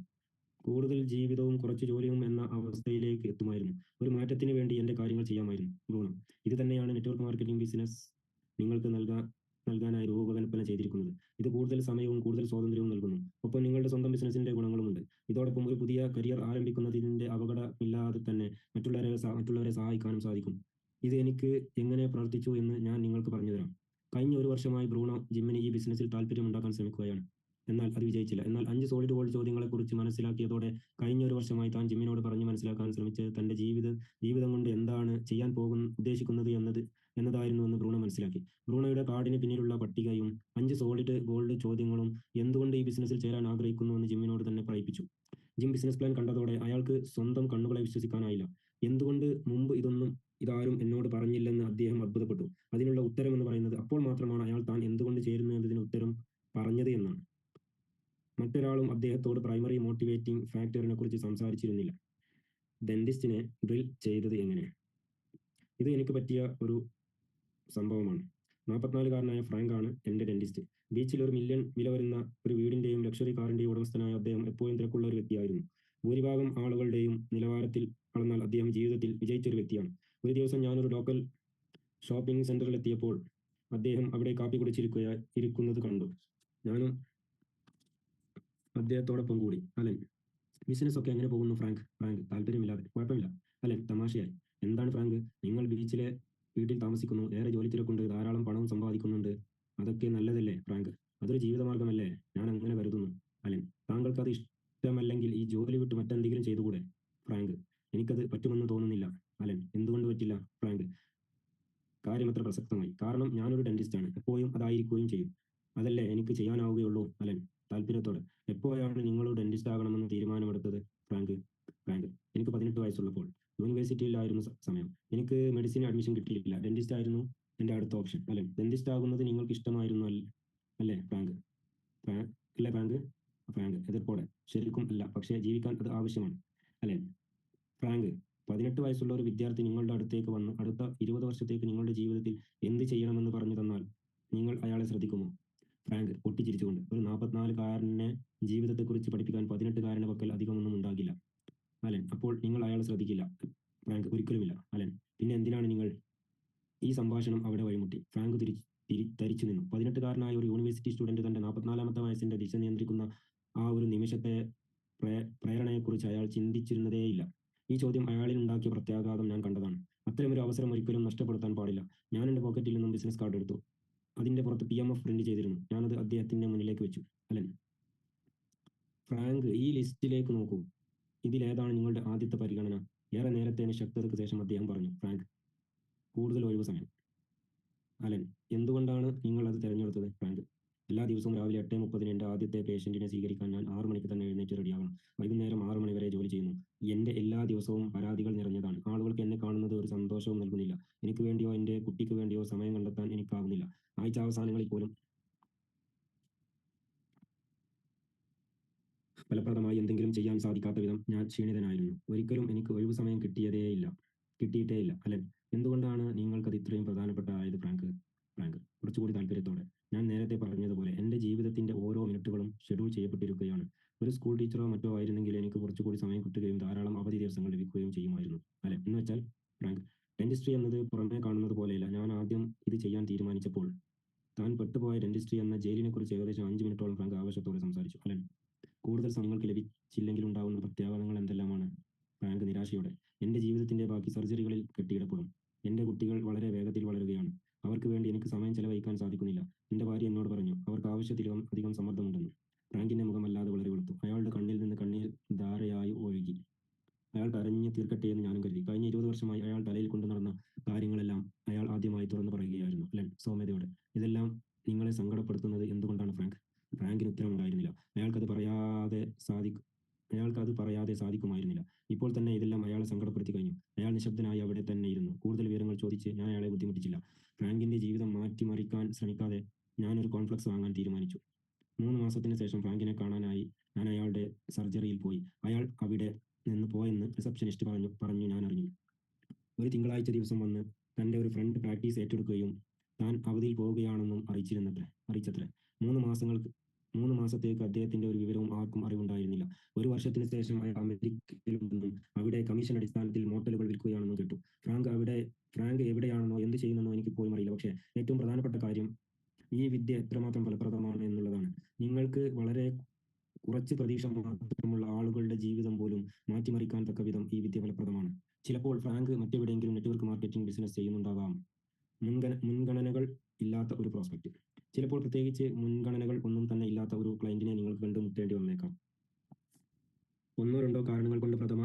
കൂടുതൽ ജീവിതവും കുറച്ച് ജോലിയും എന്ന അവസ്ഥയിലേക്ക് എത്തുമായിരുന്നു. ഒരു മാറ്റത്തിന് വേണ്ടി എന്റെ കാര്യങ്ങൾ ചെയ്യാമായിരുന്നു. ബ്രൂണോ: ഇത് തന്നെയാണ് നെറ്റ്വർക്ക് മാർക്കറ്റിംഗ് ബിസിനസ് നിങ്ങൾക്ക് നൽകാനായി രൂപകൽപ്പന ചെയ്തിരിക്കുന്നത്. ഇത് കൂടുതൽ സമയവും കൂടുതൽ സ്വാതന്ത്ര്യവും നൽകുന്നു. ഒപ്പം നിങ്ങളുടെ സ്വന്തം ബിസിനസിന്റെ ഗുണങ്ങളുമുണ്ട്. ഇതോടൊപ്പം ഒരു പുതിയ കരിയർ ആരംഭിക്കുന്നതിന്റെ അപകടമില്ലാതെ തന്നെ മറ്റുള്ളവരെ സഹായിക്കാനും സാധിക്കും. ഇത് എനിക്ക് എങ്ങനെ പ്രവർത്തിച്ചു എന്ന് ഞാൻ നിങ്ങൾക്ക് പറഞ്ഞുതരാം. കഴിഞ്ഞ ഒരു വർഷമായി ബ്രൂണോ ജിമ്മിന് ഈ ബിസിനസ്സിൽ താല്പര്യമുണ്ടാക്കാൻ ശ്രമിക്കുകയാണ്. എന്നാൽ അത് വിജയിച്ചില്ല. എന്നാൽ 5 സോളിഡ് ഗോൾഡ് ചോദ്യങ്ങളെക്കുറിച്ച് മനസ്സിലാക്കിയതോടെ കഴിഞ്ഞ ഒരു വർഷമായി താൻ ജിമ്മിനോട് പറഞ്ഞു മനസ്സിലാക്കാൻ ശ്രമിച്ചത് തന്റെ ജീവിതം കൊണ്ട് എന്താണ് ചെയ്യാൻ ഉദ്ദേശിക്കുന്നത് എന്നതായിരുന്നുവെന്ന് ബ്രൂണോ മനസ്സിലാക്കി. ബ്രൂണോയുടെ കാർഡിന് പിന്നിലുള്ള പട്ടികയും 5 സോളിഡ് ഗോൾഡ് ചോദ്യങ്ങളും എന്തുകൊണ്ട് ഈ ബിസിനസ്സിൽ ചേരാൻ ആഗ്രഹിക്കുന്നുവെന്ന് ജിമ്മിനോട് തന്നെ പറയിപ്പിച്ചു. ജിം ബിസിനസ് പ്ലാൻ കണ്ടതോടെ അയാൾക്ക് സ്വന്തം കണ്ണുകളെ വിശ്വസിക്കാനായില്ല. എന്തുകൊണ്ട് മുമ്പ് ഇതാരും എന്നോട് പറഞ്ഞില്ലെന്ന് അദ്ദേഹം അത്ഭുതപ്പെട്ടു. അതിനുള്ള ഉത്തരമെന്ന് പറയുന്നത് അപ്പോൾ മാത്രമാണ് അയാൾ താൻ എന്തുകൊണ്ട് ചേരുന്നു എന്നതിന് ഉത്തരം പറഞ്ഞത് എന്നാണ്. മറ്റൊരാളും അദ്ദേഹത്തോട് പ്രൈമറി മോട്ടിവേറ്റിംഗ് ഫാക്ടറിനെക്കുറിച്ച് സംസാരിച്ചിരുന്നില്ല. ഡെന്റിസ്റ്റിനെ ഡ്രിൽ ചെയ്തത് എങ്ങനെ? ഇത് എനിക്ക് പറ്റിയ ഒരു സംഭവമാണ്. 44-കാരനായ ഫ്രാങ്ക് ആണ് എന്റെ ഡെന്റിസ്റ്റ്. ബീച്ചിൽ $1 മില്യൺ വില വരുന്ന ഒരു വീടിന്റെയും ലക്ഷറി കാറിന്റെയും ഉടമസ്ഥനായ അദ്ദേഹം എപ്പോഴും തിരക്കുള്ള ഒരു വ്യക്തിയായിരുന്നു. ഭൂരിഭാഗം ആളുകളുടെയും നിലവാരത്തിൽ അളന്നാൽ അദ്ദേഹം ജീവിതത്തിൽ വിജയിച്ച ഒരു വ്യക്തിയാണ്. ഒരു ദിവസം ഞാനൊരു ലോക്കൽ ഷോപ്പിംഗ് സെന്ററിലെത്തിയപ്പോൾ അദ്ദേഹം അവിടെ കാപ്പി കുടിച്ചിരിക്കുന്നത് കണ്ടു. ഞാനും അദ്ദേഹത്തോടൊപ്പം കൂടി. അലൻ, ബിസിനസ് ഒക്കെ എങ്ങനെ പോകുന്നു ഫ്രാങ്ക്? ഫ്രാങ്ക് താല്പര്യമില്ലാതെ. കുഴപ്പമില്ല. അലൻ തമാശയായി. എന്താണ് ഫ്രാങ്ക്, നിങ്ങൾ ബീച്ചിലെ വീട്ടിൽ താമസിക്കുന്നു, ഏറെ ജോലി തിരക്കുണ്ട്, ധാരാളം പണവും സമ്പാദിക്കുന്നുണ്ട്. അതൊക്കെ നല്ലതല്ലേ ഫ്രാങ്ക്? അതൊരു ജീവിതമാർഗമല്ലേ? ഞാൻ അങ്ങനെ കരുതുന്നു. അലൻ, താങ്കൾക്ക് അത് ഇഷ്ടമല്ലെങ്കിൽ ഈ ജോലി വിട്ട് മറ്റെന്തെങ്കിലും ചെയ്തുകൂടെ ഫ്രാങ്ക്? എനിക്കത് പറ്റുമെന്ന് തോന്നുന്നില്ല. അലൻ, എന്തുകൊണ്ട് പറ്റില്ല ഫ്രാങ്ക്? കാര്യം അത്ര പ്രസക്തമായി. കാരണം ഞാനൊരു ഡെന്റിസ്റ്റാണ്, എപ്പോഴും അതായിരിക്കുകയും ചെയ്യും. അതല്ലേ എനിക്ക് ചെയ്യാനാവുകയുള്ളൂ. അലൻ താല്പര്യത്തോടെ. എപ്പോഴാണ് നിങ്ങൾ ഡെന്റിസ്റ്റ് ആകണമെന്ന് തീരുമാനമെടുത്തത് ഫ്രാങ്ക്? ഫ്രാങ്ക്, എനിക്ക് 18 വയസ്സുള്ളപ്പോൾ. യൂണിവേഴ്സിറ്റിയിലായിരുന്നു സമയം. എനിക്ക് മെഡിസിൻ അഡ്മിഷൻ കിട്ടിയില്ല. ഡെന്റിസ്റ്റ് ആയിരുന്നു എന്റെ അടുത്ത ഓപ്ഷൻ. അലൻ, ഡെന്റിസ്റ്റ് ആകുന്നത് നിങ്ങൾക്ക് ഇഷ്ടമായിരുന്നു അല്ലേ ഫ്രാങ്ക്? അല്ലേ ഫ്രാങ്ക്? ഫ്രാങ്ക് എതിർപ്പോടെ. ശരിക്കും അല്ല, പക്ഷേ ജീവിക്കാൻ അത് ആവശ്യമാണ്. അലൻ, ഫ്രാങ്ക്, 18 വയസ്സുള്ള ഒരു വിദ്യാർത്ഥി നിങ്ങളുടെ അടുത്തേക്ക് വന്ന് അടുത്ത 20 വർഷത്തേക്ക് നിങ്ങളുടെ ജീവിതത്തിൽ എന്ത് ചെയ്യണമെന്ന് പറഞ്ഞു തന്നാൽ നിങ്ങൾ അയാളെ ശ്രദ്ധിക്കുമോ? ഫ്രാങ്ക് പൊട്ടിച്ചിരിച്ചുകൊണ്ട്. ഒരു 44-കാരനെ ജീവിതത്തെക്കുറിച്ച് പഠിപ്പിക്കാൻ 18-കാരന്റെ പക്കൽ അധികമൊന്നും ഉണ്ടാകില്ല. അലൻ, അപ്പോൾ നിങ്ങൾ അയാളെ ശ്രദ്ധിക്കില്ല? ഫ്രാങ്ക്, ഒരിക്കലുമില്ല. അലൻ, പിന്നെ എന്തിനാണ് നിങ്ങൾ? ഈ സംഭാഷണം അവിടെ വഴിമുട്ടി. ഫ്രാങ്ക് തരിച്ചു നിന്നു. 18-കാരനായ ഒരു യൂണിവേഴ്സിറ്റി സ്റ്റുഡന്റ് തന്റെ 44-ാമത്തെ വയസ്സിന്റെ ദിശ നിയന്ത്രിക്കുന്ന ആ ഒരു നിമിഷത്തെ പ്രേരണയെക്കുറിച്ച് അയാൾ ചിന്തിച്ചിരുന്നതേയില്ല. ഈ ചോദ്യം അയാളിൽ ഉണ്ടാക്കിയ പ്രത്യാഘാതം ഞാൻ കണ്ടതാണ്. അത്തരമൊരു അവസരം ഒരിക്കലും നഷ്ടപ്പെടുത്താൻ പാടില്ല. ഞാൻ എന്റെ പോക്കറ്റിൽ നിന്നും ബിസിനസ് കാർഡ് എടുത്തു. അതിന്റെ പുറത്ത് PMF പ്രിന്റ് ചെയ്തിരുന്നു. ഞാനത് അദ്ദേഹത്തിന്റെ മുന്നിലേക്ക് വെച്ചു. അലൻ, ഫ്രാങ്ക്, ഈ ലിസ്റ്റിലേക്ക് നോക്കൂ. ഇതിലേതാണ് നിങ്ങളുടെ ആദ്യത്തെ പരിഗണന? ഏറെ നേരത്തെ നിശബ്ദതയ്ക്ക് ശേഷം അദ്ദേഹം പറഞ്ഞു. ഫ്രാങ്ക്, കൂടുതൽ ഒഴിവ് സമയം. അലൻ, എന്തുകൊണ്ടാണ് നിങ്ങൾ അത് തിരഞ്ഞെടുത്തത് ഫ്രാങ്ക്? എല്ലാ ദിവസവും രാവിലെ 8:30 എന്റെ ആദ്യത്തെ പേഷ്യന്റിനെ സ്വീകരിക്കാൻ ഞാൻ 6 മണിക്ക് തന്നെ എഴുന്നേറ്റ് റെഡിയാകണം. വൈകുന്നേരം 6 മണി വരെ ജോലി ചെയ്യുന്നു. എന്റെ എല്ലാ ദിവസവും പരാതികൾ നിറഞ്ഞതാണ്. ആളുകൾക്ക് എന്നെ കാണുന്നത് ഒരു സന്തോഷവും നൽകുന്നില്ല. എനിക്ക് വേണ്ടിയോ എന്റെ കുട്ടിക്ക് വേണ്ടിയോ സമയം കണ്ടെത്താൻ എനിക്കാവുന്നില്ല. ആഴ്ച അവസാനങ്ങളിൽ പോലും ഫലപ്രദമായി എന്തെങ്കിലും ചെയ്യാൻ സാധിക്കാത്ത വിധം ഞാൻ ക്ഷീണിതനായിരുന്നു. ഒരിക്കലും എനിക്ക് ഒഴിവു സമയം കിട്ടിയിട്ടേയില്ല. അലൻ, എന്തുകൊണ്ടാണ് നിങ്ങൾക്കത് ഇത്രയും പ്രധാനപ്പെട്ടതായത് ഫ്രാങ്ക്? ഫ്രാങ്ക് കുറച്ചുകൂടി താല്പര്യത്തോടെ. ഞാൻ നേരത്തെ പറഞ്ഞതുപോലെ എന്റെ ജീവിതത്തിന്റെ ഓരോ മിനിറ്റുകളും ഷെഡ്യൂൾ ചെയ്യപ്പെട്ടിരിക്കുകയാണ്. ഒരു സ്കൂൾ ടീച്ചറോ മറ്റോ ആയിരുന്നെങ്കിൽ എനിക്ക് കുറച്ചുകൂടി സമയം കിട്ടുകയും ധാരാളം അവധി ദിവസങ്ങൾ ലഭിക്കുകയും ചെയ്യുമായിരുന്നു. അലൻ, എന്ന് വെച്ചാൽ ഫ്രാങ്ക്, ഡെന്റിസ്ട്രി എന്നത് പുറമേ കാണുന്നത് പോലെയല്ല. ഞാൻ ആദ്യം ഇത് ചെയ്യാൻ തീരുമാനിച്ചപ്പോൾ താൻ പെട്ടുപോയ ഡെന്റിസ്ട്രി എന്ന ജയിലിനെ കുറിച്ച് ഏകദേശം 5 മിനിറ്റോളം ഫ്രാങ്ക് ആവേശത്തോടെ സംസാരിച്ചു. അലൻ, കൂടുതൽ സമയങ്ങൾക്ക് ലഭിച്ചില്ലെങ്കിൽ ഉണ്ടാവുന്ന പ്രത്യാഘാതങ്ങൾ എന്തെല്ലാമാണ്? ഫ്രാങ്ക് നിരാശയോടെ. എന്റെ ജീവിതത്തിന്റെ ബാക്കി സർജറികളിൽ കെട്ടിയിടപ്പെടും. എന്റെ കുട്ടികൾ വളരെ വേഗത്തിൽ വളരുകയാണ്. അവർക്ക് വേണ്ടി എനിക്ക് സമയം ചെലവഴിക്കാൻ സാധിക്കുന്നില്ല. എന്റെ ഭാര്യ എന്നോട് പറഞ്ഞു അവർക്ക് ആവശ്യത്തിലും അധികം സമ്മർദ്ദമുണ്ടെന്ന്. ഫ്രാങ്കിന്റെ മുഖം അല്ലാതെ വളരെ വെളുത്തു. അയാളുടെ കണ്ണിൽ നിന്ന് കണ്ണീർ ധാരയായി ഒഴുകി. അയാൾ കരഞ്ഞു തീർക്കട്ടെ എന്ന് ഞാനും കരുതി. കഴിഞ്ഞ 20 വർഷമായി അയാൾ തലയിൽ കൊണ്ടു നടന്ന കാര്യങ്ങളെല്ലാം അയാൾ ആദ്യമായി തുറന്നു പറയുകയായിരുന്നു. അലൻ സൗമ്യതയോടെ. ഇതെല്ലാം നിങ്ങളെ സങ്കടപ്പെടുത്തുന്നത് എന്തുകൊണ്ടാണ് ഫ്രാങ്ക്? ഫ്രാങ്കിന് ഉത്തരമുണ്ടായിരുന്നില്ല. അയാൾക്ക് അത് പറയാതെ സാധിക്കുമായിരുന്നില്ല. ഇപ്പോൾ തന്നെ ഇതെല്ലാം അയാളെ സങ്കടപ്പെടുത്തി കഴിഞ്ഞു. അയാൾ നിശബ്ദനായി അവിടെ തന്നെ ഇരുന്നു. കൂടുതൽ വിവരങ്ങൾ ചോദിച്ച് ഞാൻ അയാളെ ബുദ്ധിമുട്ടിച്ചില്ല. ഫ്രാങ്കിന്റെ ജീവിതം മാറ്റിമറിക്കാൻ ശ്രമിക്കാതെ ഞാനൊരു കോൺഫ്ലക്സ് വാങ്ങാൻ തീരുമാനിച്ചു. 3 മാസത്തിന് ശേഷം ഫ്രാങ്കിനെ കാണാനായി ഞാൻ അയാളുടെ സർജറിയിൽ പോയി. അയാൾ അവിടെ നിന്ന് പോയെന്ന് റിസപ്ഷനിസ്റ്റ് പറഞ്ഞു ഞാൻ അറിഞ്ഞു. ഒരു തിങ്കളാഴ്ച ദിവസം വന്ന് തന്റെ ഒരു ഫ്രണ്ട് പ്രാക്ടീസ് ഏറ്റെടുക്കുകയും താൻ അവധിയിൽ പോവുകയാണെന്നും അറിയിച്ചത്രേ. 3 മാസത്തേക്ക് അദ്ദേഹത്തിന്റെ ഒരു വിവരവും ആർക്കും അറിവുണ്ടായിരുന്നില്ല. 1 വർഷത്തിന് ശേഷം അയാൾ അമേരിക്കയിലുണ്ടെന്നും അവിടെ കമ്മീഷൻ അടിസ്ഥാനത്തിൽ മോട്ടലുകൾ വിൽക്കുകയാണെന്നും കേട്ടു. ഫ്രാങ്ക് എവിടെയാണെന്നോ എന്ത് ചെയ്യുന്നെന്നോ എനിക്കിപ്പോഴും അറിയില്ല. പക്ഷേ ഏറ്റവും പ്രധാനപ്പെട്ട കാര്യം ഈ വിദ്യ എത്രമാത്രം ഫലപ്രദമാണ് എന്നുള്ളതാണ്. നിങ്ങൾക്ക് വളരെ കുറച്ച് പ്രതീക്ഷ മാത്രമുള്ള ആളുകളുടെ ജീവിതം പോലും മാറ്റിമറിക്കാൻ തക്ക വിധം ഈ വിദ്യ ഫലപ്രദമാണ്. ചിലപ്പോൾ ഫ്രാങ്ക് മറ്റെവിടെയെങ്കിലും നെറ്റ്വർക്ക് മാർക്കറ്റിംഗ് ബിസിനസ് ചെയ്യുന്നുണ്ടാവാം. മുൻഗണനകൾ ഇല്ലാത്ത ഒരു പ്രോസ്പെക്റ്റ്. ചിലപ്പോൾ പ്രത്യേകിച്ച് മുൻഗണനകൾ ഒന്നും തന്നെ ഇല്ലാത്ത ഒരു ക്ലയന്റിനെ നിങ്ങൾക്ക് കണ്ടുമുട്ടേണ്ടി വന്നേക്കാം. ഒന്നോ രണ്ടോ കാരണങ്ങൾ കൊണ്ട് പ്രഥമ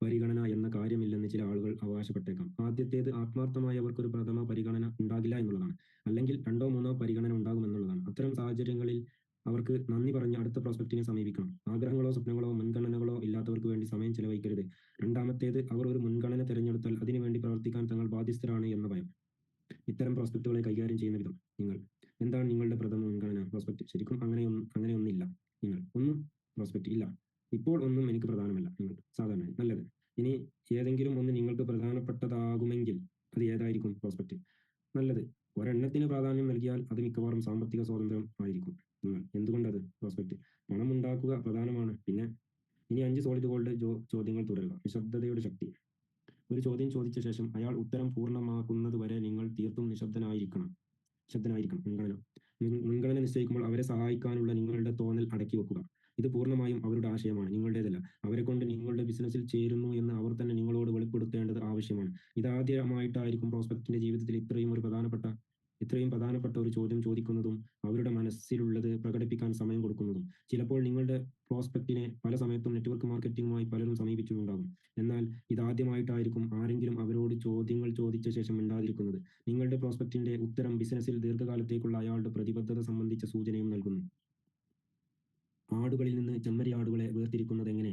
പരിഗണന എന്ന കാര്യമില്ലെന്ന് ചില ആളുകൾ അവകാശപ്പെട്ടേക്കാം. ആദ്യത്തേത് ആത്മാർത്ഥമായി അവർക്കൊരു പ്രഥമ പരിഗണന ഉണ്ടാകില്ല എന്നുള്ളതാണ്. അല്ലെങ്കിൽ രണ്ടോ മൂന്നോ പരിഗണന ഉണ്ടാകുമെന്നുള്ളതാണ്. അത്തരം സാഹചര്യങ്ങളിൽ അവർക്ക് നന്ദി പറഞ്ഞ് അടുത്ത പ്രോസ്പെക്റ്റിനെ സമീപിക്കണം. ആഗ്രഹങ്ങളോ സ്വപ്നങ്ങളോ മുൻഗണനകളോ ഇല്ലാത്തവർക്ക് വേണ്ടി സമയം ചെലവഴിക്കരുത്. രണ്ടാമത്തേത്, അവർ ഒരു മുൻഗണന തിരഞ്ഞെടുത്താൽ അതിനുവേണ്ടി പ്രവർത്തിക്കാൻ തങ്ങൾ ബാധ്യസ്ഥരാണ് എന്ന ഭയം. ഇത്തരം പ്രോസ്പെക്റ്റുകളെ കൈകാര്യം ചെയ്യുന്ന വിധം. എന്താണ് നിങ്ങളുടെ പ്രഥമ മുൻഗണന പ്രോസ്പെക്റ്റ്? ശരിക്കും അങ്ങനെയൊന്നില്ല. ഒന്നും പ്രോസ്പെക്റ്റ് ഇല്ല. ഇപ്പോൾ ഒന്നും എനിക്ക് പ്രധാനമല്ല. സാധാരണ നല്ലത്. ഇനി ഏതെങ്കിലും ഒന്ന് നിങ്ങൾക്ക് പ്രധാനപ്പെട്ടതാകുമെങ്കിൽ അത് ഏതായിരിക്കും പ്രോസ്പെക്റ്റ്? നല്ലത്. ഒരെണ്ണത്തിന് പ്രാധാന്യം നൽകിയാൽ അത് മിക്കവാറും സാമ്പത്തിക സ്വാതന്ത്ര്യം ആയിരിക്കും. എന്തുകൊണ്ടത് പ്രോസ്പെക്റ്റ്? പണം ഉണ്ടാക്കുക പ്രധാനമാണ്. പിന്നെ ഇനി 5 സോളിഡ് ഗോൾഡ് ചോദ്യങ്ങൾ തുടരുക. നിശബ്ദതയുടെ ശക്തി. ഒരു ചോദ്യം ചോദിച്ച ശേഷം അയാൾ ഉത്തരം പൂർണ്ണമാക്കുന്നത് വരെ നിങ്ങൾ തീർത്തും നിശബ്ദനായിരിക്കണം. മുൻഗണന നിശ്ചയിക്കുമ്പോൾ അവരെ സഹായിക്കാനുള്ള നിങ്ങളുടെ തോന്നൽ അടക്കി വെക്കുക. ഇത് പൂർണ്ണമായും അവരുടെ ആശയമാണ്, നിങ്ങളുടേതല്ല. അവരെ കൊണ്ട് നിങ്ങളുടെ ബിസിനസ്സിൽ ചേരുന്നു എന്ന് അവർ തന്നെ നിങ്ങളോട് വെളിപ്പെടുത്തേണ്ടത് ആവശ്യമാണ്. ഇതാദ്യമായിട്ടായിരിക്കും പ്രോസ്പെക്റ്റിന്റെ ജീവിതത്തിൽ ഇത്രയും പ്രധാനപ്പെട്ട ഒരു ചോദ്യം ചോദിക്കുന്നതും അവരുടെ മനസ്സിലുള്ളത് പ്രകടിപ്പിക്കാൻ സമയം കൊടുക്കുന്നതും. ചിലപ്പോൾ നിങ്ങളുടെ പ്രോസ്പെക്റ്റിനെ പല സമയത്തും നെറ്റ്വർക്ക് മാർക്കറ്റിംഗുമായി പലരും സമീപിച്ചിട്ടുണ്ടാകും. എന്നാൽ ഇതാദ്യമായിട്ടായിരിക്കും ആരെങ്കിലും അവരോട് ചോദ്യങ്ങൾ ചോദിച്ച ശേഷം മിണ്ടാതിരിക്കുന്നത്. നിങ്ങളുടെ പ്രോസ്പെക്റ്റിന്റെ ഉത്തരം ബിസിനസ്സിൽ ദീർഘകാലത്തേക്കുള്ള അയാളുടെ പ്രതിബദ്ധത സംബന്ധിച്ച സൂചനയും നൽകുന്നു. ആടുകളിൽ നിന്ന് ചെമ്മരിയാടുകളെ വേർതിരിക്കുന്നത് എങ്ങനെ?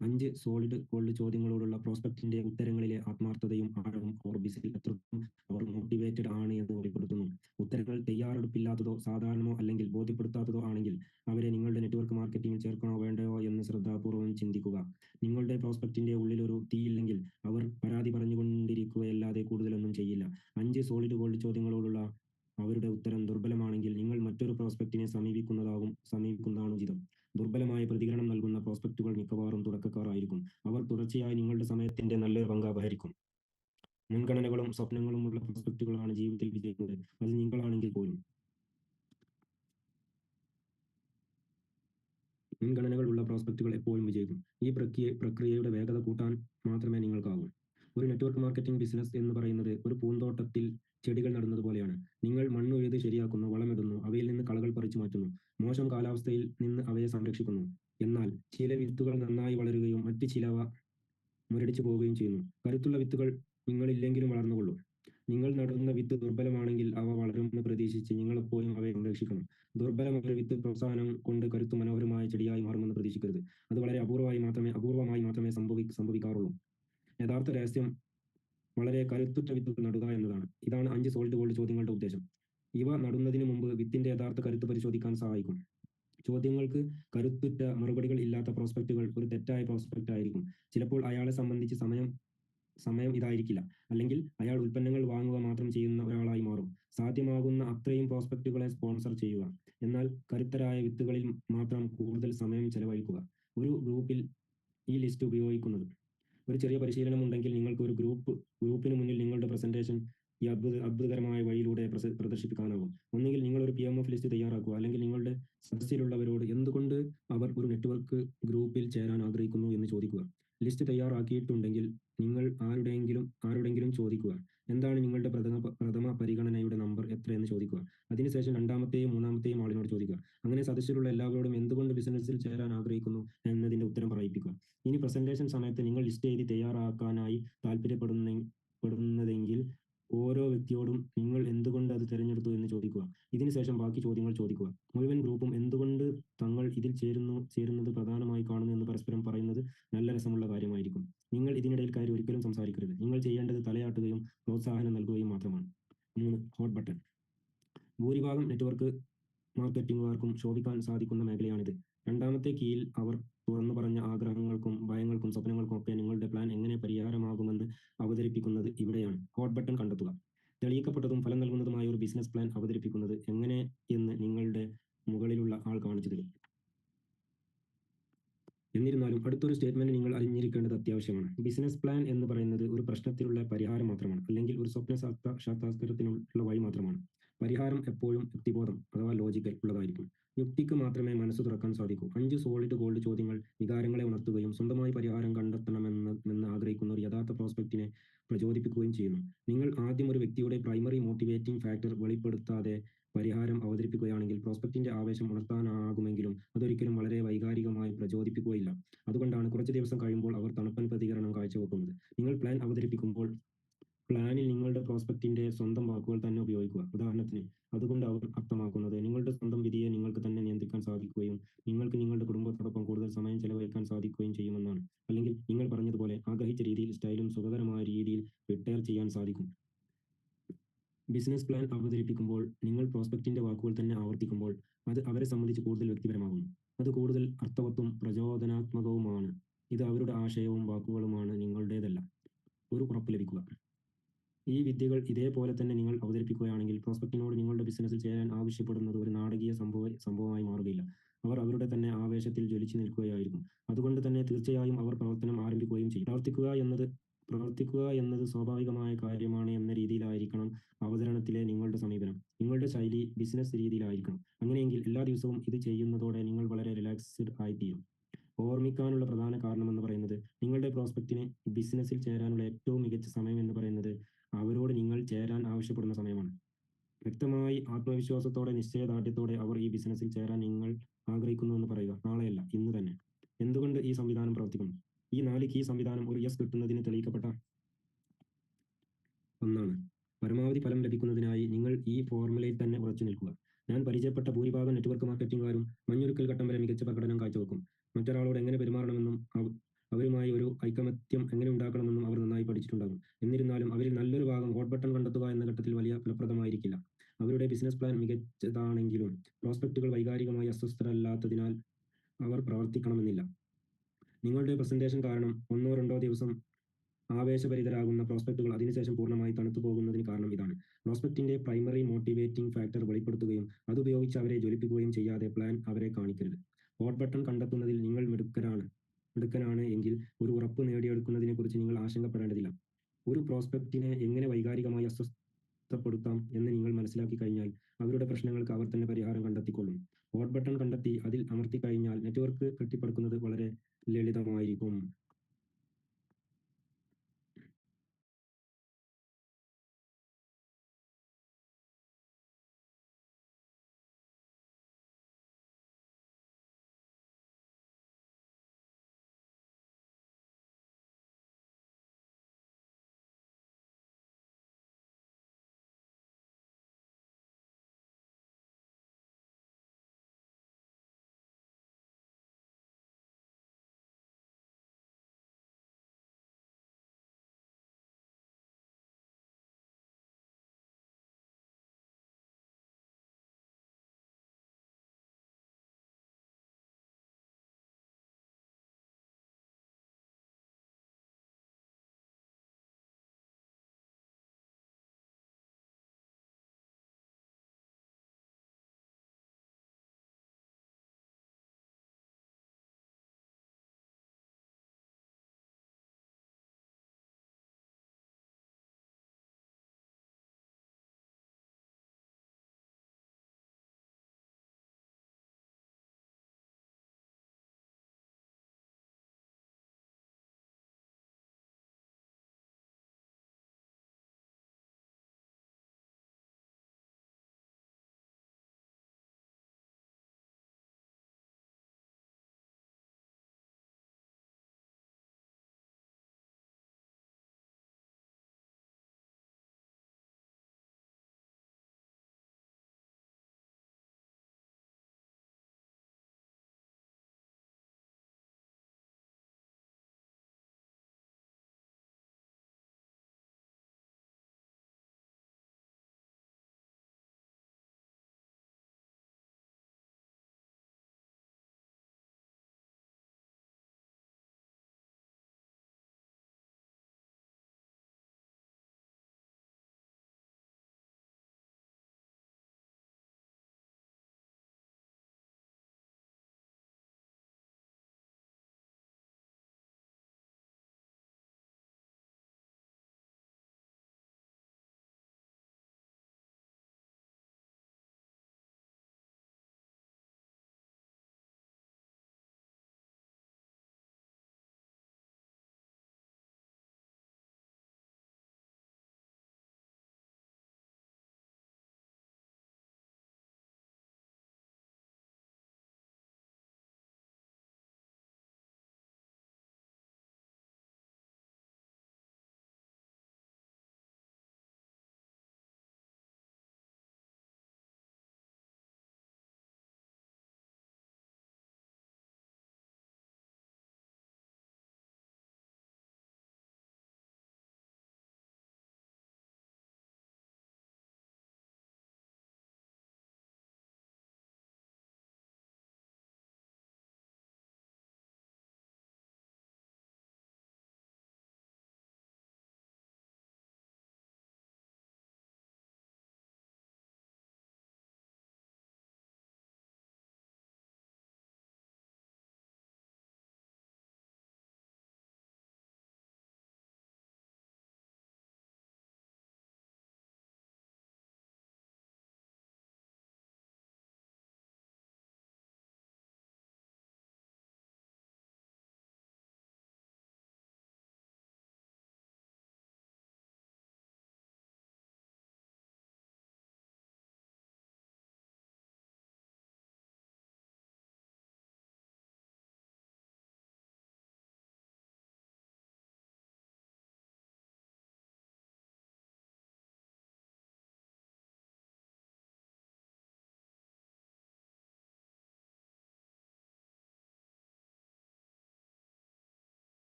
5 സോളിഡ് ഗോൾഡ് ചോദ്യങ്ങളോടുള്ള പ്രോസ്പെക്റ്റിന്റെ ഉത്തരങ്ങളിലെ ആത്മാർത്ഥതയും ആഴവും അവർ ബിസിനസ്സിൽ എത്രത്തോളം അവർ മോട്ടിവേറ്റഡ് ആണ് എന്ന് വെളിപ്പെടുത്തുന്നു. ഉത്തരങ്ങൾ തയ്യാറെടുപ്പില്ലാത്തതോ സാധാരണമോ അല്ലെങ്കിൽ ബോധ്യപ്പെടുത്താത്തതോ ആണെങ്കിൽ അവരെ നിങ്ങളുടെ നെറ്റ്വർക്ക് മാർക്കറ്റിംഗിൽ ചേർക്കണോ വേണ്ടയോ എന്ന് ശ്രദ്ധാപൂർവം ചിന്തിക്കുക. നിങ്ങളുടെ പ്രോസ്പെക്റ്റിന്റെ ഉള്ളിൽ ഒരു തീയില്ലെങ്കിൽ അവർ പരാതി പറഞ്ഞുകൊണ്ടിരിക്കുകയല്ലാതെ കൂടുതലൊന്നും ചെയ്യില്ല. 5 സോളിഡ് ഗോൾഡ് ചോദ്യങ്ങളോടുള്ള അവരുടെ ഉത്തരം ദുർബലമാണെങ്കിൽ നിങ്ങൾ മറ്റൊരു പ്രോസ്പെക്റ്റിനെ സമീപിക്കുന്നതാണ് ഉചിതം. ദുർബലമായ പ്രതികരണം നൽകുന്ന പ്രോസ്പെക്റ്റുകൾ മിക്കവാറും തുടക്കക്കാർ ആയിരിക്കും. അവർ തുടർച്ചയായി നിങ്ങളുടെ സമയത്തിന്റെ നല്ലൊരു പങ്ക് അപഹരിക്കും. മുൻഗണനകളും സ്വപ്നങ്ങളുമുള്ള പ്രോസ്പെക്റ്റുകളാണ് ജീവിതത്തിൽ വിജയിക്കുന്നത്. അത് നിങ്ങളാണെങ്കിൽ പോലും. മുൻഗണനകൾ ഉള്ള പ്രോസ്പെക്റ്റുകൾ എപ്പോഴും വിജയിക്കും. ഈ പ്രക്രിയയുടെ വേഗത കൂട്ടാൻ മാത്രമേ നിങ്ങൾക്കാവൂ. ഒരു നെറ്റ്വർക്ക് മാർക്കറ്റിംഗ് ബിസിനസ് എന്ന് പറയുന്നത് ഒരു പൂന്തോട്ടത്തിൽ ചെടികൾ നടുന്നത് പോലെയാണ്. നിങ്ങൾ മണ്ണുഴുത് ശരിയാക്കുന്നു, വളമിടുന്നു, അവയിൽ നിന്ന് കളകൾ പറിച്ചു മാറ്റുന്നു, മോശം കാലാവസ്ഥയിൽ നിന്ന് അവയെ സംരക്ഷിക്കുന്നു. എന്നാൽ ചില വിത്തുകൾ നന്നായി വളരുകയും മറ്റ് ചിലവ മുരടിച്ചു പോവുകയും ചെയ്യുന്നു. കരുത്തുള്ള വിത്തുകൾ നിങ്ങളില്ലെങ്കിലും വളർന്നുകൊള്ളും. നിങ്ങൾ നടുന്ന വിത്ത് ദുർബലമാണെങ്കിൽ അവ വളരുമെന്ന് പ്രതീക്ഷിച്ച് നിങ്ങൾ എപ്പോഴും അവയെ സംരക്ഷിക്കണം. ദുർബലമായ വിത്ത് പ്രോത്സാഹനം കൊണ്ട് കരുത്തു മനോഹരമായ ചെടിയായി മാറുമെന്ന് പ്രതീക്ഷിക്കരുത്. അത് വളരെ അപൂർവമായി മാത്രമേ സംഭവിക്കാറുള്ളൂ. യഥാർത്ഥ രഹസ്യം വളരെ കരുത്തുറ്റ വിത്തുകൾ നടുക എന്നതാണ്. ഇതാണ് 5 സോളിഡ് ഗോൾഡ് ചോദ്യങ്ങളുടെ ഉദ്ദേശം. ഇവ നടുന്നതിന് മുമ്പ് വിത്തിന്റെ യഥാർത്ഥ കരുത്ത് പരിശോധിക്കാൻ സഹായിക്കും. ചോദ്യങ്ങൾക്ക് കരുത്തുറ്റ മറുപടികൾ ഇല്ലാത്ത പ്രോസ്പെക്റ്റുകൾ ഒരു തെറ്റായ പ്രോസ്പെക്റ്റ് ആയിരിക്കും. ചിലപ്പോൾ അയാളെ സംബന്ധിച്ച് സമയം ഇതായിരിക്കില്ല. അല്ലെങ്കിൽ അയാൾ ഉൽപ്പന്നങ്ങൾ വാങ്ങുക മാത്രം ചെയ്യുന്ന ഒരാളായി മാറും. സാധ്യമാകുന്ന അത്രയും പ്രോസ്പെക്റ്റുകളെ സ്പോൺസർ ചെയ്യുക. എന്നാൽ കരുത്തരായ വിത്തുകളിൽ മാത്രം കൂടുതൽ സമയം ചെലവഴിക്കുക. ഒരു ഗ്രൂപ്പിൽ ഈ ലിസ്റ്റ് ഉപയോഗിക്കുന്നത്. ഒരു ചെറിയ പരിശീലനം ഉണ്ടെങ്കിൽ നിങ്ങൾക്ക് ഒരു ഗ്രൂപ്പിന് മുന്നിൽ നിങ്ങളുടെ പ്രസന്റേഷൻ ഈ അത്ഭുതകരമായ വഴിയിലൂടെ പ്രദർശിപ്പിക്കാനാകും. ഒന്നുകിൽ നിങ്ങൾ ഒരു PMF ലിസ്റ്റ് തയ്യാറാക്കുക, അല്ലെങ്കിൽ നിങ്ങളുടെ സദസ്സിലുള്ളവരോട് എന്തുകൊണ്ട് അവർ ഒരു നെറ്റ്വർക്ക് ഗ്രൂപ്പിൽ ചേരാൻ ആഗ്രഹിക്കുന്നു എന്ന് ചോദിക്കുക. ലിസ്റ്റ് തയ്യാറാക്കിയിട്ടുണ്ടെങ്കിൽ നിങ്ങൾ ആരോടെങ്കിലും ചോദിക്കുക, എന്താണ് നിങ്ങളുടെ പ്രഥമ പരിഗണനയുടെ നമ്പർ എത്രയെന്ന് ചോദിക്കുക. അതിനുശേഷം രണ്ടാമത്തെയും മൂന്നാമത്തെയും ആളിനോട് ചോദിക്കുക. അങ്ങനെ സദസ്സിലുള്ള എല്ലാവരോടും എന്തുകൊണ്ട് ബിസിനസ്സിൽ ചേരാൻ ആഗ്രഹിക്കുന്നു എന്നതിന്റെ ഉത്തരം പറയിപ്പിക്കുക. ഇനി പ്രസന്റേഷൻ സമയത്ത് നിങ്ങൾ ലിസ്റ്റ് എഴുതി തയ്യാറാക്കാനായി താല്പര്യപ്പെടുന്നതെങ്കിൽ ഓരോ വ്യക്തിയോടും നിങ്ങൾ എന്തുകൊണ്ട് അത് തിരഞ്ഞെടുത്തു എന്ന് ചോദിക്കുക. ഇതിനുശേഷം ബാക്കി ചോദ്യങ്ങൾ ചോദിക്കുക. മുഴുവൻ ഗ്രൂപ്പും എന്തുകൊണ്ട് തങ്ങൾ ഇതിൽ ചേരുന്നത് പ്രധാനമായി കാണുന്നു എന്ന് പരസ്പരം പറയുന്നത് നല്ല രസമുള്ള കാര്യമായിരിക്കും. നിങ്ങൾ ഇതിനിടയിൽ കയറി ഒരിക്കലും സംസാരിക്കരുത്. നിങ്ങൾ ചെയ്യേണ്ടത് തലയാട്ടുകയും പ്രോത്സാഹനം നൽകുകയും മാത്രമാണ്. 3 ഹോട്ട് ബട്ടൺ. ഭൂരിഭാഗം നെറ്റ്വർക്ക് മാർക്കറ്റിംഗുകാർക്കും ശോഭിക്കാൻ സാധിക്കുന്ന മേഖലയാണിത്. രണ്ടാമത്തെ കീയിൽ അവർ തുറന്നു പറഞ്ഞ ആഗ്രഹങ്ങൾക്കും ഭയങ്ങൾക്കും സ്വപ്നങ്ങൾക്കും ഒക്കെ നിങ്ങളുടെ പ്ലാൻ എങ്ങനെ പരിഹാരമാകുമെന്ന് അവതരിപ്പിക്കുന്നത് ഇവിടെയാണ്. ഹോട്ട് ബട്ടൺ കണ്ടെത്തുക. തെളിയിക്കപ്പെട്ടതും ഫലം നൽകുന്നതുമായ ഒരു ബിസിനസ് പ്ലാൻ അവതരിപ്പിക്കുന്നത് എങ്ങനെ എന്ന് നിങ്ങളുടെ മുകളിലുള്ള ആൾ കാണിച്ചു തരും. എന്നിരുന്നാലും അടുത്തൊരു സ്റ്റേറ്റ്മെന്റ് നിങ്ങൾ അറിഞ്ഞിരിക്കേണ്ടത് അത്യാവശ്യമാണ്. ബിസിനസ് പ്ലാൻ എന്ന് പറയുന്നത് ഒരു പ്രശ്നത്തിനുള്ള പരിഹാരം മാത്രമാണ്, അല്ലെങ്കിൽ ഒരു സ്വപ്ന സാക്ഷാത്കാരത്തിനുള്ള വഴി മാത്രമാണ്. പരിഹാരം എപ്പോഴും യുക്തിബോധം അഥവാ ലോജിക്കൽ ഉള്ളതായിരിക്കും. യുക്തിക്ക് മാത്രമേ മനസ്സ് തുറക്കാൻ സാധിക്കൂ. 5 സോളിഡ് ഗോൾഡ് ചോദ്യങ്ങൾ വികാരങ്ങളെ ഉണർത്തുകയും സ്വന്തമായി പരിഹാരം കണ്ടെത്തണമെന്ന് ആഗ്രഹിക്കുന്ന ഒരു യഥാർത്ഥ പ്രോസ്പെക്റ്റിനെ പ്രചോദിപ്പിക്കുകയും ചെയ്യുന്നു. നിങ്ങൾ ആദ്യം ഒരു വ്യക്തിയുടെ പ്രൈമറി മോട്ടിവേറ്റിംഗ് ഫാക്ടർ വെളിപ്പെടുത്താതെ പരിഹാരം അവതരിപ്പിക്കുകയാണെങ്കിൽ പ്രോസ്പെക്റ്റിന്റെ ആവേശം ഉണർത്താനാകുമെങ്കിലും അതൊരിക്കലും വളരെ വൈകാരികമായി പ്രചോദിപ്പിക്കുകയില്ല. അതുകൊണ്ടാണ് കുറച്ച് ദിവസം കഴിയുമ്പോൾ അവർ തണുപ്പൻ പ്രതികരണം കാഴ്ചവെക്കുന്നത്. നിങ്ങൾ പ്ലാൻ അവതരിപ്പിക്കുമ്പോൾ പ്ലാനിൽ നിങ്ങളുടെ പ്രോസ്പെക്റ്റിന്റെ സ്വന്തം വാക്കുകൾ തന്നെ ഉപയോഗിക്കുക. ഉദാഹരണത്തിന്, അതുകൊണ്ട് അവർ അർത്ഥമാക്കുന്നത് നിങ്ങളുടെ സ്വന്തം വിധിയെ നിങ്ങൾക്ക് തന്നെ നിയന്ത്രിക്കാൻ സാധിക്കുകയും നിങ്ങൾക്ക് നിങ്ങളുടെ കുടുംബത്തോടൊപ്പം കൂടുതൽ സമയം ചെലവഴിക്കാൻ സാധിക്കുകയും ചെയ്യുമെന്നാണ്. അല്ലെങ്കിൽ നിങ്ങൾ പറഞ്ഞതുപോലെ ആഗ്രഹിച്ച രീതിയിൽ, സ്റ്റൈലും സുഖകരമായ രീതിയിൽ റിട്ടയർ ചെയ്യാൻ സാധിക്കും. ബിസിനസ് പ്ലാൻ അവതരിപ്പിക്കുമ്പോൾ നിങ്ങൾ പ്രോസ്പെക്റ്റിന്റെ വാക്കുകൾ തന്നെ ആവർത്തിക്കുമ്പോൾ അത് അവരെ സംബന്ധിച്ച് കൂടുതൽ വ്യക്തിപരമാകുന്നു. അത് കൂടുതൽ അർത്ഥവത്തും പ്രചോദനാത്മകവുമാണ്. ഇത് അവരുടെ ആശയവും വാക്കുകളുമാണ്, നിങ്ങളുടേതല്ല. ഒരു ഉറപ്പ് ലഭിക്കുക. ഈ വിദ്യകൾ ഇതേപോലെ തന്നെ നിങ്ങൾ അവതരിപ്പിക്കുകയാണെങ്കിൽ പ്രോസ്പെക്റ്റിനോട് നിങ്ങളുടെ ബിസിനസ്സിൽ ചേരാൻ ആവശ്യപ്പെടുന്നത് ഒരു നാടകീയ സംഭവമായി മാറുകയില്ല. അവർ അവരുടെ തന്നെ ആവേശത്തിൽ ജ്വലിച്ചു നിൽക്കുകയായിരിക്കും. അതുകൊണ്ട് തന്നെ തീർച്ചയായും അവർ പ്രവർത്തനം ആരംഭിക്കുകയും ചെയ്യും. പ്രവർത്തിക്കുക എന്നത് സ്വാഭാവികമായ കാര്യമാണ് എന്ന രീതിയിലായിരിക്കണം അവതരണത്തിലെ നിങ്ങളുടെ സമീപനം. നിങ്ങളുടെ ശൈലി ബിസിനസ് രീതിയിലായിരിക്കണം. അങ്ങനെയെങ്കിൽ എല്ലാ ദിവസവും ഇത് ചെയ്യുന്നതോടെ നിങ്ങൾ വളരെ റിലാക്സ്ഡ് ആയിത്തീരും. ഓർമ്മിക്കാനുള്ള പ്രധാന കാരണമെന്ന് പറയുന്നത്, നിങ്ങളുടെ പ്രോസ്പെക്റ്റിന് ബിസിനസ്സിൽ ചേരാനുള്ള ഏറ്റവും മികച്ച സമയം എന്ന് പറയുന്നത് അവരോട് നിങ്ങൾ ചേരാൻ ആവശ്യപ്പെടുന്ന സമയമാണ്. വ്യക്തമായി ആത്മവിശ്വാസത്തോടെ നിശ്ചയദാർഢ്യത്തോടെ അവർ ഈ ബിസിനസ്സിൽ ചേരാൻ നിങ്ങൾ ആഗ്രഹിക്കുന്നുവെന്ന് പറയുക. നാളെയല്ല, ഇന്ന് തന്നെ. എന്തുകൊണ്ട് ഈ സംവിധാനം പ്രവർത്തിക്കുന്നു? ഈ 4 കീ സംവിധാനം ഒരു യെസ് കിട്ടുന്നതിന് തെളിയിക്കപ്പെട്ട ഒന്നാണ്. പരമാവധി ഫലം ലഭിക്കുന്നതിനായി നിങ്ങൾ ഈ ഫോർമുലയിൽ തന്നെ ഉറച്ചു നിൽക്കുക. ഞാൻ പരിചയപ്പെട്ട ഭൂരിഭാഗം നെറ്റ്വർക്ക് മാർക്കറ്റിംഗുകാരും മഞ്ഞുരുക്കൽ ഘട്ടം വരെ മികച്ച പ്രകടനം കാഴ്ചവെക്കും. മറ്റൊരാളോട് എങ്ങനെ പെരുമാറണമെന്നും അവരുമായി ഒരു ഐകമത്യം എങ്ങനെ ഉണ്ടാക്കണമെന്നും അവർ നന്നായി പഠിച്ചിട്ടുണ്ടാകും. എന്നിരുന്നാലും അവരിൽ നല്ലൊരു ഭാഗം ഹോട്ട് ബട്ടൺ കണ്ടെത്തുക എന്ന ഘട്ടത്തിൽ വലിയ ഫലപ്രദമായിരിക്കില്ല. അവരുടെ ബിസിനസ് പ്ലാൻ മികച്ചതാണെങ്കിലും പ്രോസ്പെക്റ്റുകൾ വൈകാരികമായി അസ്വസ്ഥരല്ലാത്തതിനാൽ അവർ പ്രവർത്തിക്കണമെന്നില്ല. നിങ്ങളുടെ പ്രസന്റേഷൻ കാരണം 1-2 ദിവസം ആവേശഭരിതരാകുന്ന പ്രോസ്പെക്റ്റുകൾ അതിനുശേഷം പൂർണ്ണമായി തണുത്തു പോകുന്നതിന് കാരണം ഇതാണ്. പ്രോസ്പെക്റ്റിന്റെ പ്രൈമറി മോട്ടിവേറ്റിംഗ് ഫാക്ടർ വെളിപ്പെടുത്തുകയും അതുപയോഗിച്ച് അവരെ ജ്വലിപ്പിക്കുകയും ചെയ്യാതെ പ്ലാൻ അവരെ കാണിക്കരുത്. ഹോട്ട് ബട്ടൺ കണ്ടെത്തുന്നതിൽ നിങ്ങൾ മിടുക്കനാണ് എങ്കിൽ ഒരു ഉറപ്പ് നേടിയെടുക്കുന്നതിനെക്കുറിച്ച് നിങ്ങൾ ആശങ്കപ്പെടേണ്ടതില്ല. ഒരു പ്രോസ്പെക്റ്റിനെ എങ്ങനെ വൈകാരികമായി അസ്വസ്ഥപ്പെടുത്താം എന്ന് നിങ്ങൾ മനസ്സിലാക്കി കഴിഞ്ഞാൽ അവരുടെ പ്രശ്നങ്ങൾക്ക് അവർ തന്നെ പരിഹാരം കണ്ടെത്തിക്കൊള്ളും. ഹോട്ട് ബട്ടൺ കണ്ടെത്തി അതിൽ അമർത്തിക്കഴിഞ്ഞാൽ നെറ്റ്വർക്ക് കെട്ടിപ്പടുക്കുന്നത് വളരെ ലളിതമായിരിക്കും.